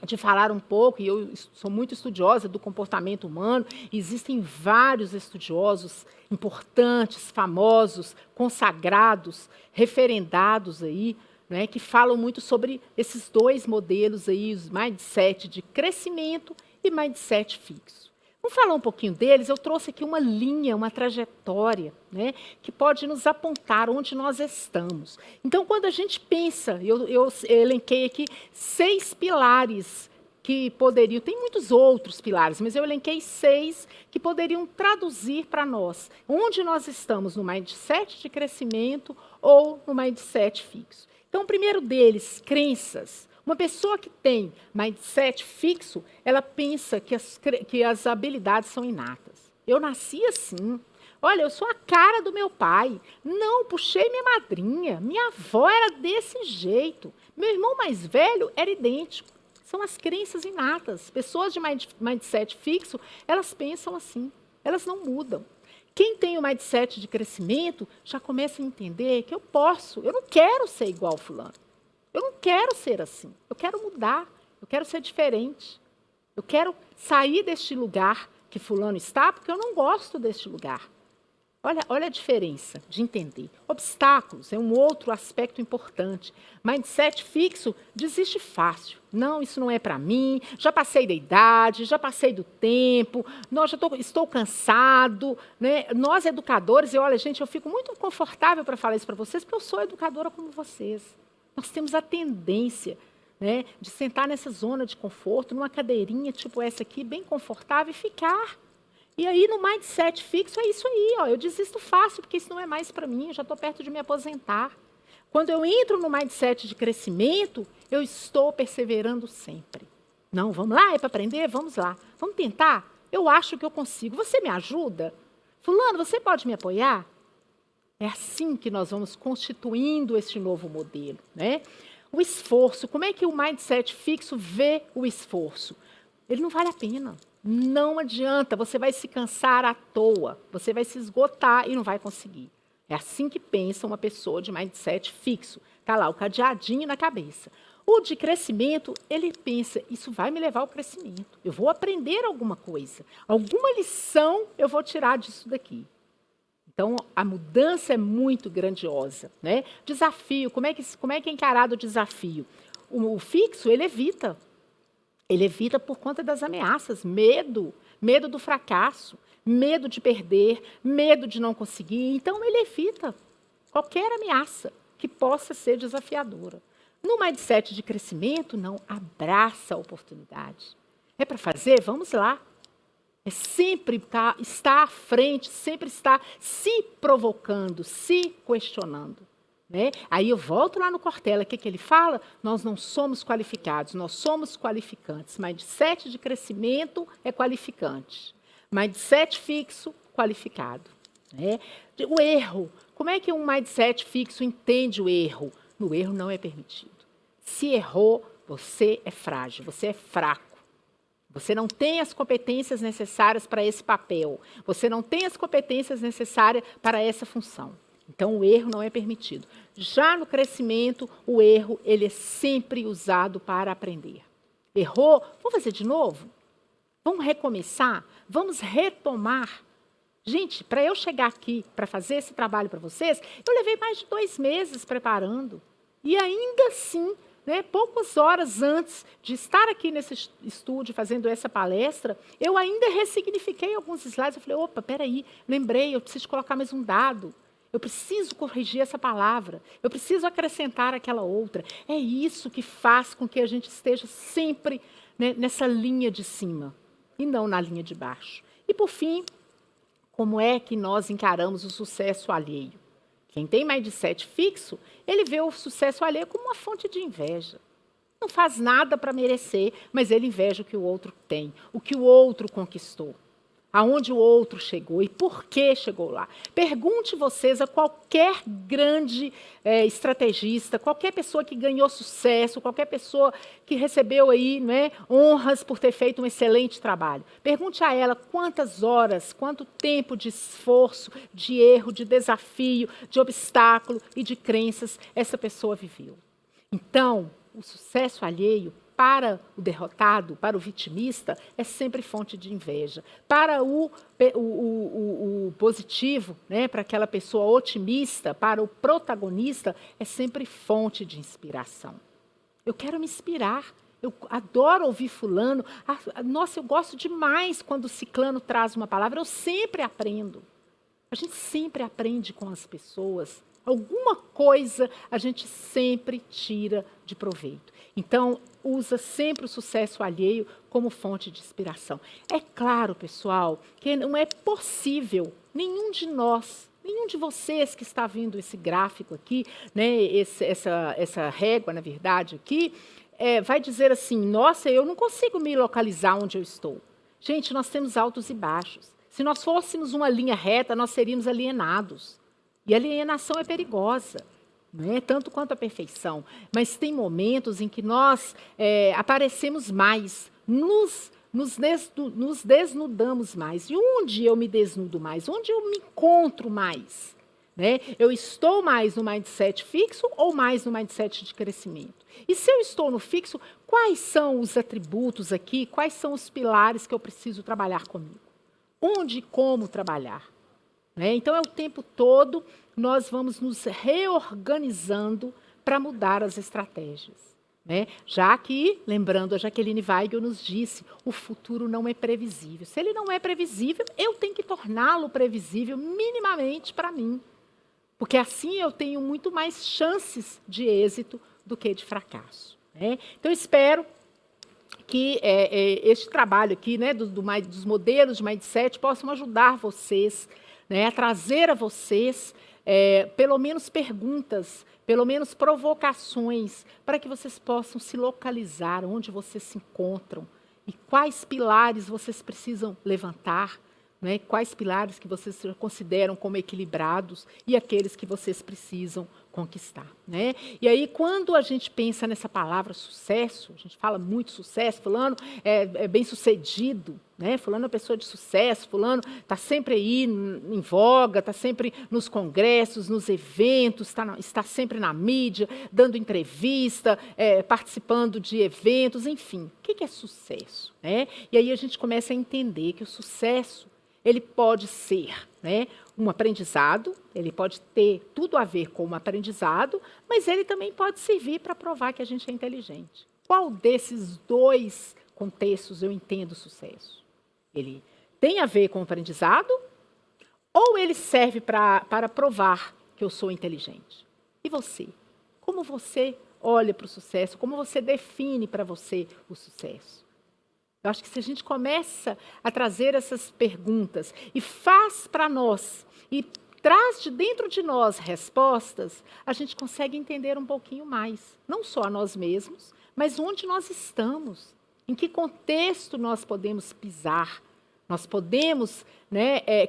[SPEAKER 2] de falar um pouco, e eu sou muito estudiosa do comportamento humano, existem vários estudiosos importantes, famosos, consagrados, referendados aí, né, que falam muito sobre esses dois modelos aí, os mindset de crescimento e mindset fixo. Vamos falar um pouquinho deles. Eu trouxe aqui uma linha, uma trajetória, né, que pode nos apontar onde nós estamos. Então, quando a gente pensa, eu elenquei aqui 6 pilares que poderiam, tem muitos outros pilares, mas eu elenquei 6 que poderiam traduzir para nós onde nós estamos no mindset de crescimento ou no mindset fixo. Então, o primeiro deles, crenças. Uma pessoa que tem mindset fixo, ela pensa que as habilidades são inatas. Eu nasci assim. Olha, eu sou a cara do meu pai. Não, puxei minha madrinha. Minha avó era desse jeito. Meu irmão mais velho era idêntico. São as crenças inatas. Pessoas de mindset fixo, elas pensam assim. Elas não mudam. Quem tem o mindset de crescimento já começa a entender que eu posso. Eu não quero ser igual ao fulano. Eu não quero ser assim, eu quero mudar, eu quero ser diferente. Eu quero sair deste lugar que fulano está, porque eu não gosto deste lugar. Olha a diferença de entender. Obstáculos é um outro aspecto importante. Mindset fixo desiste fácil. Não, isso não é para mim, já passei da idade, já passei do tempo, estou cansado. Né? Nós, educadores, olha, gente, eu fico muito confortável para falar isso para vocês, porque eu sou educadora como vocês. Nós temos a tendência, né, de sentar nessa zona de conforto, numa cadeirinha tipo essa aqui, bem confortável, e ficar. E aí, no mindset fixo, é isso aí. Ó, eu desisto fácil, porque isso não é mais para mim, eu já estou perto de me aposentar. Quando eu entro no mindset de crescimento, eu estou perseverando sempre. Não, vamos lá, é para aprender? Vamos lá. Vamos tentar? Eu acho que eu consigo. Você me ajuda? Fulano, você pode me apoiar? É assim que nós vamos constituindo este novo modelo, né? O esforço, como é que o mindset fixo vê o esforço? Ele não vale a pena, não adianta, você vai se cansar à toa, você vai se esgotar e não vai conseguir. É assim que pensa uma pessoa de mindset fixo, está lá o cadeadinho na cabeça. O de crescimento, ele pensa, isso vai me levar ao crescimento, eu vou aprender alguma coisa, alguma lição eu vou tirar disso daqui. Então, a mudança é muito grandiosa, né? Desafio, como é que é encarado o desafio? O fixo, ele evita. Ele evita por conta das ameaças, medo do fracasso, medo de perder, medo de não conseguir. Então, ele evita qualquer ameaça que possa ser desafiadora. No mindset de crescimento, não, abraça a oportunidade. É para fazer? Vamos lá. É sempre estar à frente, sempre estar se provocando, se questionando. Né? Aí eu volto lá no Cortella, o que ele fala? Nós não somos qualificados, nós somos qualificantes. Mindset de crescimento é qualificante. Mindset fixo, qualificado. Né? O erro. Como é que um mindset fixo entende o erro? No erro não é permitido. Se errou, você é frágil, você é fraco. Você não tem as competências necessárias para esse papel. Você não tem as competências necessárias para essa função. Então, o erro não é permitido. Já no crescimento, o erro ele é sempre usado para aprender. Errou? Vamos fazer de novo? Vamos recomeçar? Vamos retomar? Gente, para eu chegar aqui, para fazer esse trabalho para vocês, eu levei mais de 2 meses preparando. E ainda assim, né, poucas horas antes de estar aqui nesse estúdio fazendo essa palestra, eu ainda ressignifiquei alguns slides. Eu falei, opa, peraí, lembrei, eu preciso colocar mais um dado. Eu preciso corrigir essa palavra. Eu preciso acrescentar aquela outra. É isso que faz com que a gente esteja sempre, né, nessa linha de cima e não na linha de baixo. E, por fim, como é que nós encaramos o sucesso alheio? Quem tem mindset fixo, ele vê o sucesso alheio como uma fonte de inveja. Não faz nada para merecer, mas ele inveja o que o outro tem, o que o outro conquistou, aonde o outro chegou e por que chegou lá. Pergunte vocês a qualquer grande estrategista, qualquer pessoa que ganhou sucesso, qualquer pessoa que recebeu aí, né, honras por ter feito um excelente trabalho. Pergunte a ela quantas horas, quanto tempo de esforço, de erro, de desafio, de obstáculo e de crenças essa pessoa viveu. Então, o sucesso alheio para o derrotado, para o vitimista, é sempre fonte de inveja. Para o positivo, né, para aquela pessoa otimista, para o protagonista, é sempre fonte de inspiração. Eu quero me inspirar. Eu adoro ouvir fulano. Nossa, eu gosto demais quando o ciclano traz uma palavra. Eu sempre aprendo. A gente sempre aprende com as pessoas. Alguma coisa a gente sempre tira de proveito. Então, usa sempre o sucesso alheio como fonte de inspiração. É claro, pessoal, que não é possível nenhum de nós, nenhum de vocês que está vendo esse gráfico aqui, né, essa régua, na verdade, aqui, vai dizer assim, nossa, eu não consigo me localizar onde eu estou. Gente, nós temos altos e baixos. Se nós fôssemos uma linha reta, nós seríamos alienados. E a alienação é perigosa, não é? Tanto quanto a perfeição. Mas tem momentos em que nós aparecemos mais, nos desnudamos mais. E onde eu me desnudo mais? Onde eu me encontro mais? Né? Eu estou mais no mindset fixo ou mais no mindset de crescimento? E se eu estou no fixo, quais são os atributos aqui? Quais são os pilares que eu preciso trabalhar comigo? Onde e como trabalhar? Então, é o tempo todo nós vamos nos reorganizando para mudar as estratégias. Já que, lembrando, a Jaqueline Weigel nos disse, o futuro não é previsível. Se ele não é previsível, eu tenho que torná-lo previsível minimamente para mim. Porque assim eu tenho muito mais chances de êxito do que de fracasso. Então, espero que este trabalho aqui, dos modelos de mindset, possam ajudar vocês, a trazer a vocês, pelo menos perguntas, pelo menos provocações, para que vocês possam se localizar onde vocês se encontram e quais pilares vocês precisam levantar, quais pilares que vocês consideram como equilibrados e aqueles que vocês precisam conquistar. E aí, quando a gente pensa nessa palavra sucesso, a gente fala muito sucesso, fulano é bem-sucedido, fulano é uma pessoa de sucesso, fulano está sempre aí em voga, está sempre nos congressos, nos eventos, está sempre na mídia, dando entrevista, participando de eventos, enfim. O que é sucesso? E aí a gente começa a entender que o sucesso ele pode ser um aprendizado, ele pode ter tudo a ver com um aprendizado, mas ele também pode servir para provar que a gente é inteligente. Qual desses dois contextos eu entendo sucesso? Ele tem a ver com o aprendizado ou ele serve para provar que eu sou inteligente? E você? Como você olha para o sucesso, como você define para você o sucesso. Eu acho que se a gente começa a trazer essas perguntas e faz para nós, e traz de dentro de nós respostas, a gente consegue entender um pouquinho mais, não só a nós mesmos, mas onde nós estamos, em que contexto nós podemos pisar, nós podemos,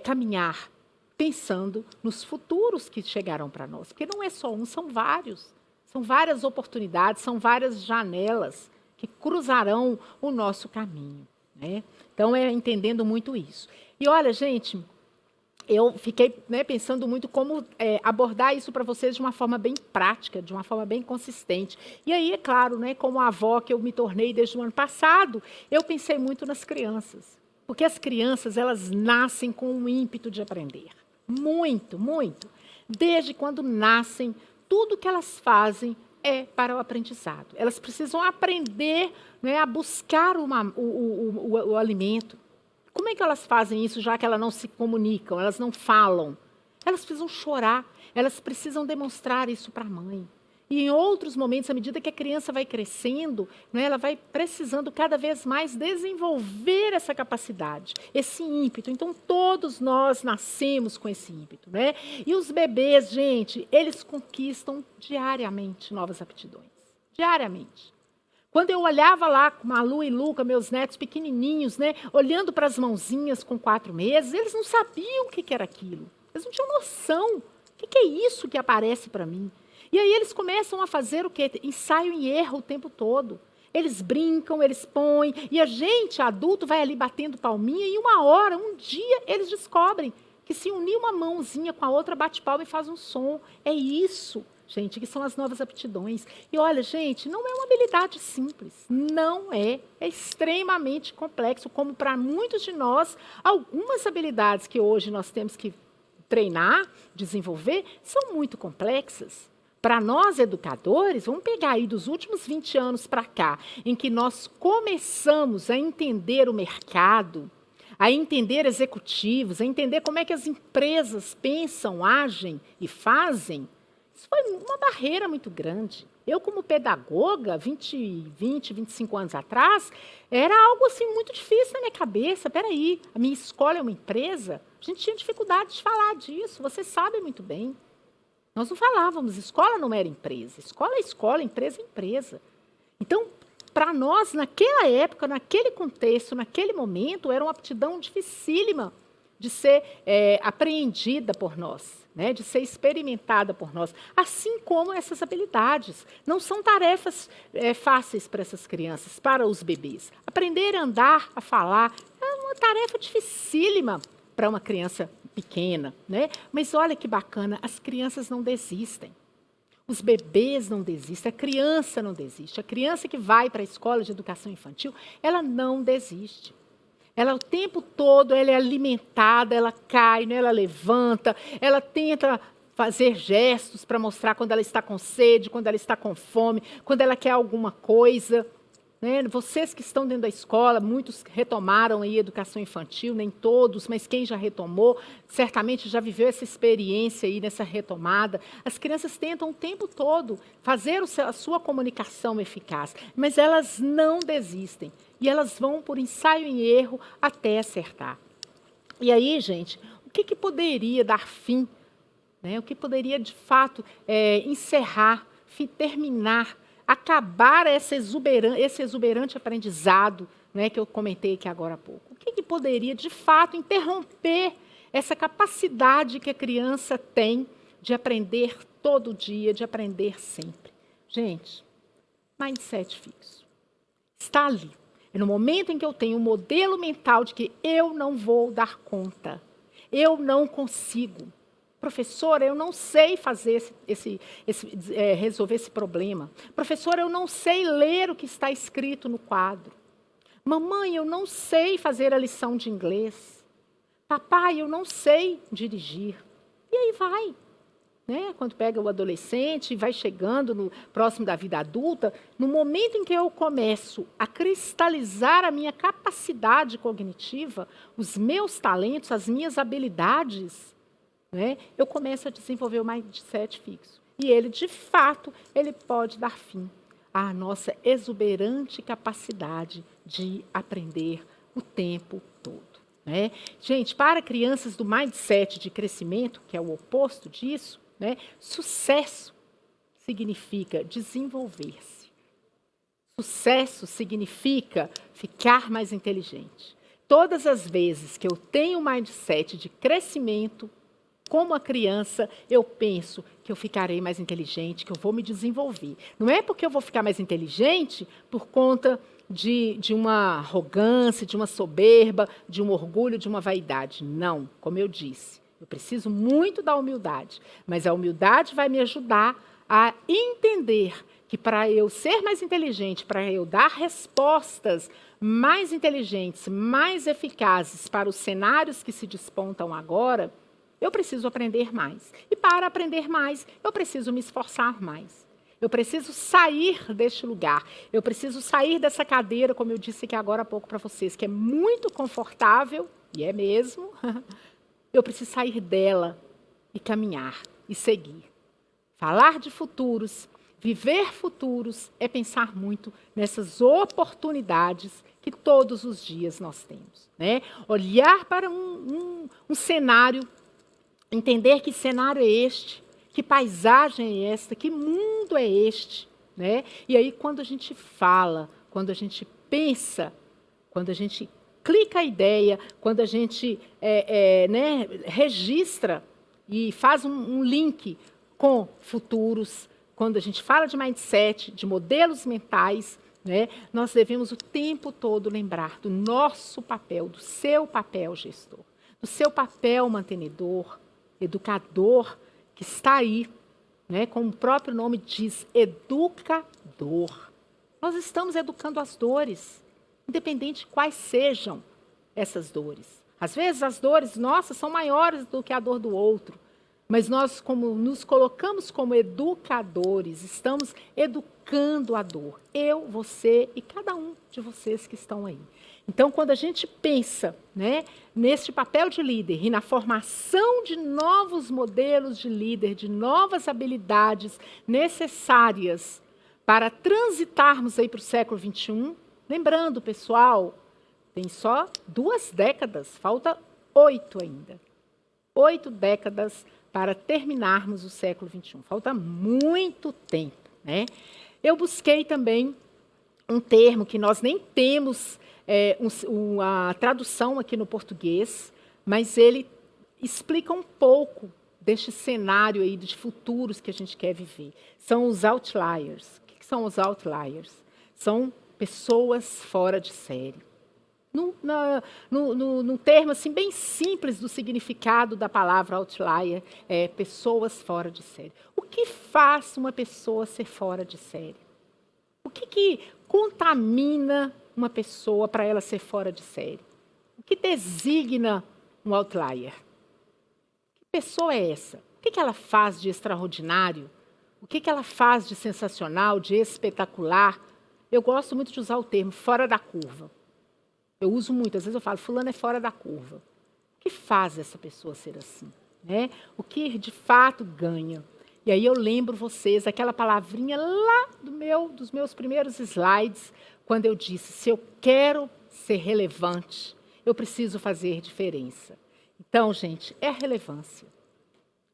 [SPEAKER 2] caminhar, pensando nos futuros que chegarão para nós, porque não é só um, são vários. São várias oportunidades, são várias janelas que cruzarão o nosso caminho. Né? Então, entendendo muito isso. E olha, gente, eu fiquei pensando muito como abordar isso para vocês de uma forma bem prática, de uma forma bem consistente. E aí, é claro, como avó que eu me tornei desde o ano passado, eu pensei muito nas crianças. Porque as crianças, elas nascem com um ímpeto de aprender. Muito, muito. Desde quando nascem, tudo que elas fazem é para o aprendizado. Elas precisam aprender a buscar o alimento. Como é que elas fazem isso, já que elas não se comunicam, elas não falam? Elas precisam chorar, elas precisam demonstrar isso para a mãe. E em outros momentos, à medida que a criança vai crescendo, ela vai precisando cada vez mais desenvolver essa capacidade, esse ímpeto. Então, todos nós nascemos com esse ímpeto. E os bebês, gente, eles conquistam diariamente novas aptidões. Diariamente. Quando eu olhava lá com Malu e Luca, meus netos pequenininhos, olhando para as mãozinhas com 4 meses, eles não sabiam o que era aquilo. Eles não tinham noção. O que é isso que aparece para mim? E aí eles começam a fazer o quê? Ensaio e erro o tempo todo. Eles brincam, eles põem, e a gente, adulto, vai ali batendo palminha, e uma hora, um dia, eles descobrem que se unir uma mãozinha com a outra, bate palma e faz um som. É isso, gente, que são as novas aptidões. E olha, gente, não é uma habilidade simples. Não é. É extremamente complexo, como para muitos de nós, algumas habilidades que hoje nós temos que treinar, desenvolver, são muito complexas. Para nós, educadores, vamos pegar aí dos últimos 20 anos para cá, em que nós começamos a entender o mercado, a entender executivos, a entender como é que as empresas pensam, agem e fazem, isso foi uma barreira muito grande. Eu, como pedagoga, 25 anos atrás, era algo assim muito difícil na minha cabeça. Espera aí, a minha escola é uma empresa? A gente tinha dificuldade de falar disso, você sabe muito bem. Nós não falávamos, escola não era empresa. Escola é escola, empresa é empresa. Então, para nós, naquela época, naquele contexto, naquele momento, era uma aptidão dificílima de ser apreendida por nós, de ser experimentada por nós. Assim como essas habilidades. Não são tarefas fáceis para essas crianças, para os bebês. Aprender a andar, a falar, é uma tarefa dificílima para uma criança pequena, Mas olha que bacana, as crianças não desistem. Os bebês não desistem, a criança não desiste. A criança que vai para a escola de educação infantil, ela não desiste. Ela o tempo todo ela é alimentada, ela cai, ela levanta, ela tenta fazer gestos para mostrar quando ela está com sede, quando ela está com fome, quando ela quer alguma coisa. Vocês que estão dentro da escola, muitos retomaram aí a educação infantil, nem todos, mas quem já retomou, certamente já viveu essa experiência aí nessa retomada. As crianças tentam o tempo todo fazer a sua comunicação eficaz, mas elas não desistem. E elas vão por ensaio e erro até acertar. E aí, gente, o que poderia dar fim? O que poderia, de fato, encerrar, terminar, acabar esse exuberante aprendizado que eu comentei aqui agora há pouco? O que poderia, de fato, interromper essa capacidade que a criança tem de aprender todo dia, de aprender sempre? Gente, mindset fixo. Está ali. É no momento em que eu tenho um modelo mental de que eu não vou dar conta, eu não consigo. Professora, eu não sei fazer resolver esse problema. Professora, eu não sei ler o que está escrito no quadro. Mamãe, eu não sei fazer a lição de inglês. Papai, eu não sei dirigir. E aí vai. Quando pega o adolescente e vai chegando no próximo da vida adulta, no momento em que eu começo a cristalizar a minha capacidade cognitiva, os meus talentos, as minhas habilidades, eu começo a desenvolver o mindset fixo. E ele, de fato, ele pode dar fim à nossa exuberante capacidade de aprender o tempo todo. Né? Gente, para crianças do mindset de crescimento, que é o oposto disso, né, sucesso significa desenvolver-se. Sucesso significa ficar mais inteligente. Todas as vezes que eu tenho um mindset de crescimento, como a criança, eu penso que eu ficarei mais inteligente, que eu vou me desenvolver. Não é porque eu vou ficar mais inteligente por conta de uma arrogância, de uma soberba, de um orgulho, de uma vaidade. Não, como eu disse, eu preciso muito da humildade, mas a humildade vai me ajudar a entender que para eu ser mais inteligente, para eu dar respostas mais inteligentes, mais eficazes para os cenários que se despontam agora, eu preciso aprender mais. E para aprender mais, eu preciso me esforçar mais. Eu preciso sair deste lugar. Eu preciso sair dessa cadeira, como eu disse aqui agora há pouco para vocês, que é muito confortável, e é mesmo. Eu preciso sair dela e caminhar e seguir. Falar de futuros, viver futuros, é pensar muito nessas oportunidades que todos os dias nós temos. Né? Olhar para um cenário, entender que cenário é este, que paisagem é esta, que mundo é este. Né? E aí, quando a gente fala, quando a gente pensa, quando a gente clica a ideia, quando a gente né, registra e faz um link com futuros, quando a gente fala de mindset, de modelos mentais, né, nós devemos o tempo todo lembrar do nosso papel, do seu papel gestor, do seu papel mantenedor, educador, que está aí, né, como o próprio nome diz, educador. Nós estamos educando as dores, independente de quais sejam essas dores. Às vezes as dores nossas são maiores do que a dor do outro, mas nós, como nos colocamos como educadores, estamos educando a dor. Eu, você e cada um de vocês que estão aí. Então, quando a gente pensa, né, neste papel de líder e na formação de novos modelos de líder, de novas habilidades necessárias para transitarmos aí para o século XXI, lembrando, pessoal, tem só 2 décadas, falta 8 ainda. 8 décadas para terminarmos o século XXI. Falta muito tempo. Né? Eu busquei também um termo que nós nem temos a tradução aqui no português, mas ele explica um pouco deste cenário aí de futuros que a gente quer viver. São os outliers. O que são os outliers? São pessoas fora de série. Num termo assim, bem simples do significado da palavra outlier, é pessoas fora de série. O que faz uma pessoa ser fora de série? O que contamina uma pessoa para ela ser fora de série? O que designa um outlier? Que pessoa é essa? O que ela faz de extraordinário? O que ela faz de sensacional, de espetacular? Eu gosto muito de usar o termo fora da curva. Eu uso muito, às vezes eu falo, fulano é fora da curva. O que faz essa pessoa ser assim? Né? O que de fato ganha? E aí eu lembro vocês, aquela palavrinha lá dos meus primeiros slides, quando eu disse, se eu quero ser relevante, eu preciso fazer diferença. Então, gente, é a relevância.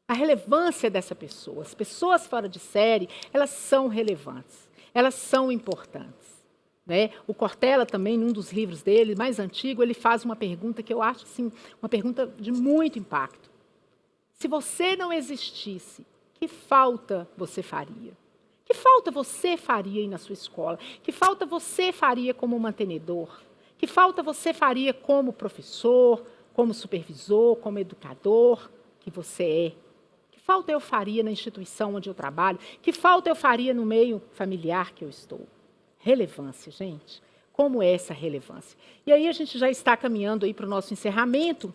[SPEAKER 2] A relevância dessa pessoa. As pessoas fora de série, elas são relevantes, elas são importantes. Né? O Cortella também, num dos livros dele, mais antigo, ele faz uma pergunta que eu acho assim, uma pergunta de muito impacto. Se você não existisse, que falta você faria? Que falta você faria aí na sua escola? Que falta você faria como mantenedor? Que falta você faria como professor, como supervisor, como educador que você é? Que falta eu faria na instituição onde eu trabalho? Que falta eu faria no meio familiar que eu estou? Relevância, gente. Como é essa relevância? E aí a gente já está caminhando aí para o nosso encerramento.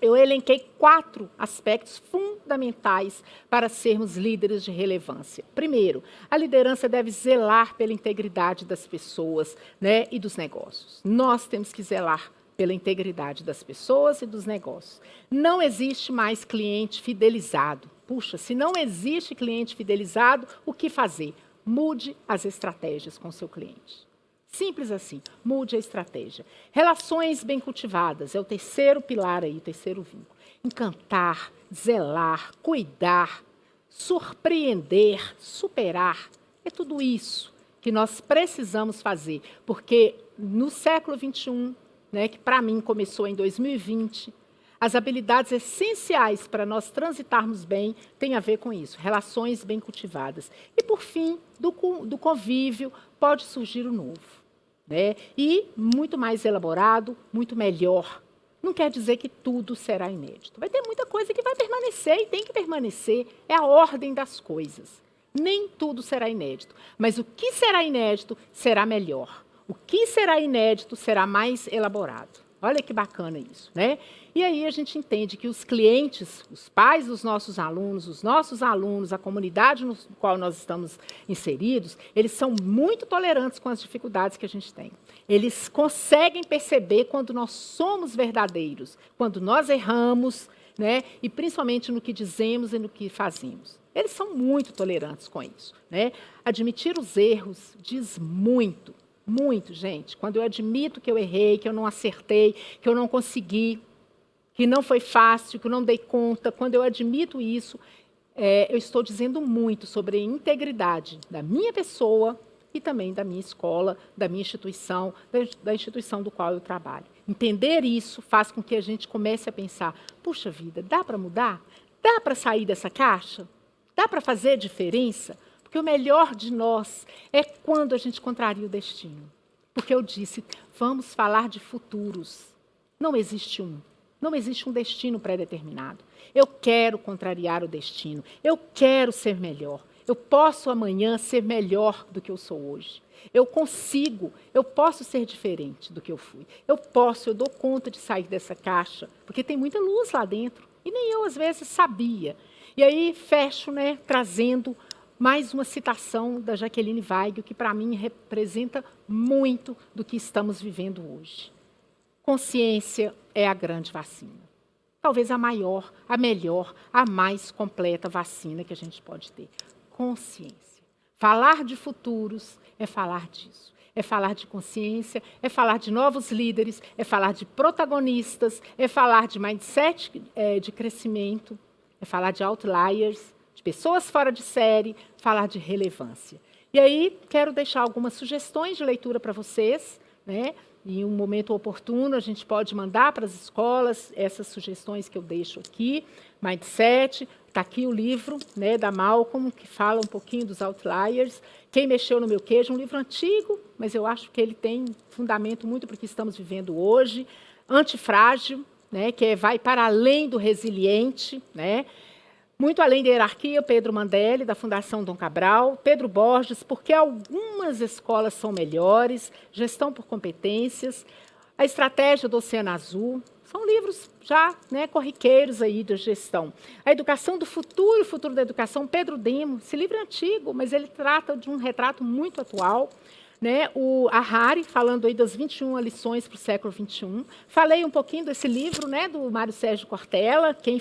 [SPEAKER 2] Eu elenquei 4 aspectos fundamentais para sermos líderes de relevância. Primeiro, a liderança deve zelar pela integridade das pessoas, né, e dos negócios. Nós temos que zelar pela integridade das pessoas e dos negócios. Não existe mais cliente fidelizado. Puxa, se não existe cliente fidelizado, o que fazer? Mude as estratégias com o seu cliente. Simples assim, mude a estratégia. Relações bem cultivadas é o terceiro pilar aí, o terceiro vínculo. Encantar, zelar, cuidar, surpreender, superar, é tudo isso que nós precisamos fazer, porque no século XXI, né, que para mim começou em 2020, as habilidades essenciais para nós transitarmos bem têm a ver com isso, relações bem cultivadas. E, por fim, do convívio pode surgir o novo, né? E muito mais elaborado, muito melhor. Não quer dizer que tudo será inédito. Vai ter muita coisa que vai permanecer e tem que permanecer. É a ordem das coisas. Nem tudo será inédito. Mas o que será inédito será melhor. O que será inédito será mais elaborado. Olha que bacana isso, né? E aí a gente entende que os clientes, os pais dos nossos alunos, os nossos alunos, a comunidade no qual nós estamos inseridos, eles são muito tolerantes com as dificuldades que a gente tem. Eles conseguem perceber quando nós somos verdadeiros, quando nós erramos, né? E principalmente no que dizemos e no que fazemos. Eles são muito tolerantes com isso, né? Admitir os erros diz muito. Muito, gente. Quando eu admito que eu errei, que eu não acertei, que eu não consegui, que não foi fácil, que eu não dei conta, quando eu admito isso, eu estou dizendo muito sobre a integridade da minha pessoa e também da minha escola, da minha instituição, da instituição do qual eu trabalho. Entender isso faz com que a gente comece a pensar, puxa vida, dá para mudar? Dá para sair dessa caixa? Dá para fazer diferença? Porque o melhor de nós é quando a gente contraria o destino. Porque eu disse, vamos falar de futuros. Não existe um. Não existe um destino pré-determinado. Eu quero contrariar o destino. Eu quero ser melhor. Eu posso amanhã ser melhor do que eu sou hoje. Eu consigo, eu posso ser diferente do que eu fui. Eu dou conta de sair dessa caixa, porque tem muita luz lá dentro. E nem eu, às vezes, sabia. E aí, fecho, né, trazendo mais uma citação da Jaqueline Weigel, que para mim representa muito do que estamos vivendo hoje. Consciência é a grande vacina. Talvez a maior, a melhor, a mais completa vacina que a gente pode ter. Consciência. Falar de futuros é falar disso. É falar de consciência, é falar de novos líderes, é falar de protagonistas, é falar de mindset de crescimento, é falar de outliers, de pessoas fora de série, falar de relevância. E aí, quero deixar algumas sugestões de leitura para vocês, né? Em um momento oportuno, a gente pode mandar para as escolas essas sugestões que eu deixo aqui. Mindset, está aqui o livro, né, da Malcolm, que fala um pouquinho dos outliers. Quem mexeu no meu queijo, um livro antigo, mas eu acho que ele tem fundamento muito para o que estamos vivendo hoje. Antifrágil, né, que vai para além do resiliente, né? Muito além da hierarquia, Pedro Mandelli, da Fundação Dom Cabral, Pedro Borges, porque algumas escolas são melhores, Gestão por Competências, A Estratégia do Oceano Azul, são livros já, né, corriqueiros aí de gestão. A Educação do Futuro, o Futuro da Educação, Pedro Demo, esse livro é antigo, mas ele trata de um retrato muito atual. Né, o Harari, falando aí das 21 lições para o século XXI. Falei um pouquinho desse livro, né, do Mário Sérgio Cortella, quem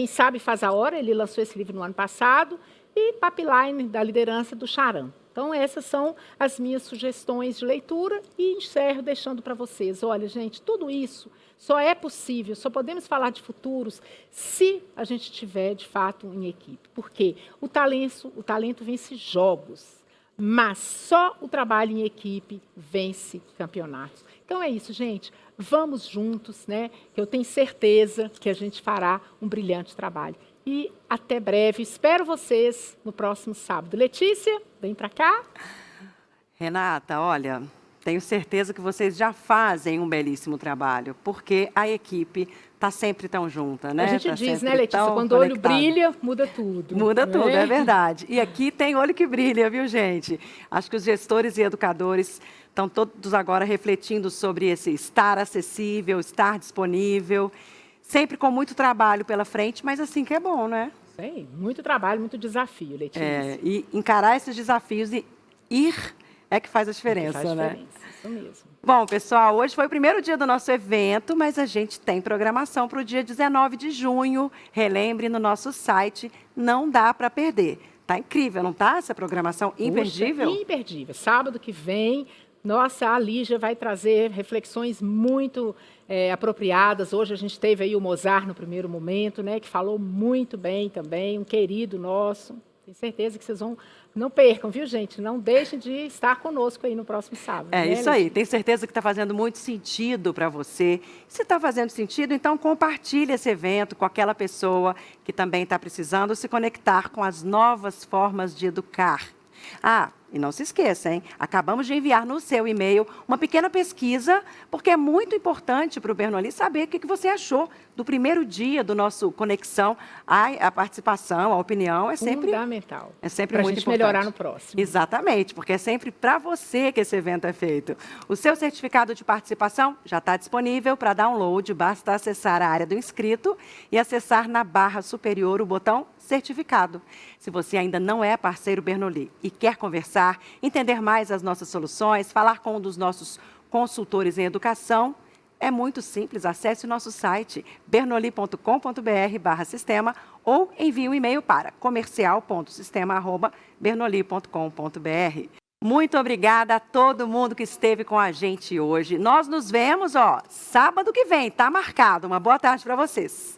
[SPEAKER 2] sabe faz a hora, ele lançou esse livro no ano passado, e Pipeline, da liderança do Charan. Então, essas são as minhas sugestões de leitura e encerro deixando para vocês. Olha, gente, tudo isso só é possível, só podemos falar de futuros se a gente tiver, de fato, em equipe. Porque o talento vence jogos. Mas só o trabalho em equipe vence campeonatos. Então é isso, gente. Vamos juntos, né? Que eu tenho certeza que a gente fará um brilhante trabalho. E até breve. Espero vocês no próximo sábado. Letícia, vem para cá.
[SPEAKER 1] Renata, olha, tenho certeza que vocês já fazem um belíssimo trabalho, porque a equipe está sempre tão junta, né?
[SPEAKER 2] A gente
[SPEAKER 1] tá
[SPEAKER 2] diz, né, Letícia, quando o olho brilha, muda tudo.
[SPEAKER 1] Muda tudo, é verdade. E aqui tem olho que brilha, viu, gente? Acho que os gestores e educadores estão todos agora refletindo sobre esse estar acessível, estar disponível, sempre com muito trabalho pela frente, mas assim que é bom, né?
[SPEAKER 2] Sim, muito trabalho, muito desafio, Letícia.
[SPEAKER 1] E encarar esses desafios e ir é que faz a diferença,
[SPEAKER 2] faz
[SPEAKER 1] né?
[SPEAKER 2] diferença, isso mesmo.
[SPEAKER 1] Bom, pessoal, hoje foi o primeiro dia do nosso evento, mas a gente tem programação para o dia 19 de junho. Relembre no nosso site, não dá para perder. Tá incrível, não tá? Essa programação imperdível?
[SPEAKER 2] Puxa, imperdível. Sábado que vem, nossa, a Lígia vai trazer reflexões muito apropriadas. Hoje a gente teve aí o Mozart no primeiro momento, né, que falou muito bem também, um querido nosso. Tenho certeza que vocês vão... Não percam, viu, gente? Não deixem de estar conosco aí no próximo sábado.
[SPEAKER 1] É
[SPEAKER 2] né,
[SPEAKER 1] isso aí.
[SPEAKER 2] Lígia?
[SPEAKER 1] Tenho certeza que está fazendo muito sentido para você. Se está fazendo sentido, então compartilhe esse evento com aquela pessoa que também está precisando se conectar com as novas formas de educar. Ah, e não se esqueça, hein? Acabamos de enviar no seu e-mail uma pequena pesquisa, porque é muito importante para o Bernoulli saber o que você achou do primeiro dia do nosso Conexão. A participação, a opinião é sempre
[SPEAKER 2] Fundamental.
[SPEAKER 1] É sempre
[SPEAKER 2] pra
[SPEAKER 1] muito
[SPEAKER 2] gente
[SPEAKER 1] importante.
[SPEAKER 2] melhorar no próximo.
[SPEAKER 1] Exatamente, porque é sempre para você que esse evento é feito. O seu certificado de participação já está disponível para download, basta acessar a área do inscrito e acessar na barra superior o botão certificado. Se você ainda não é parceiro Bernoulli e quer conversar, entender mais as nossas soluções, falar com um dos nossos consultores em educação, é muito simples, acesse o nosso site bernoulli.com.br/sistema ou envie um e-mail para comercial.sistema@bernoulli.com.br. Muito obrigada a todo mundo que esteve com a gente hoje. Nós nos vemos, sábado que vem, tá marcado. Uma boa tarde para vocês.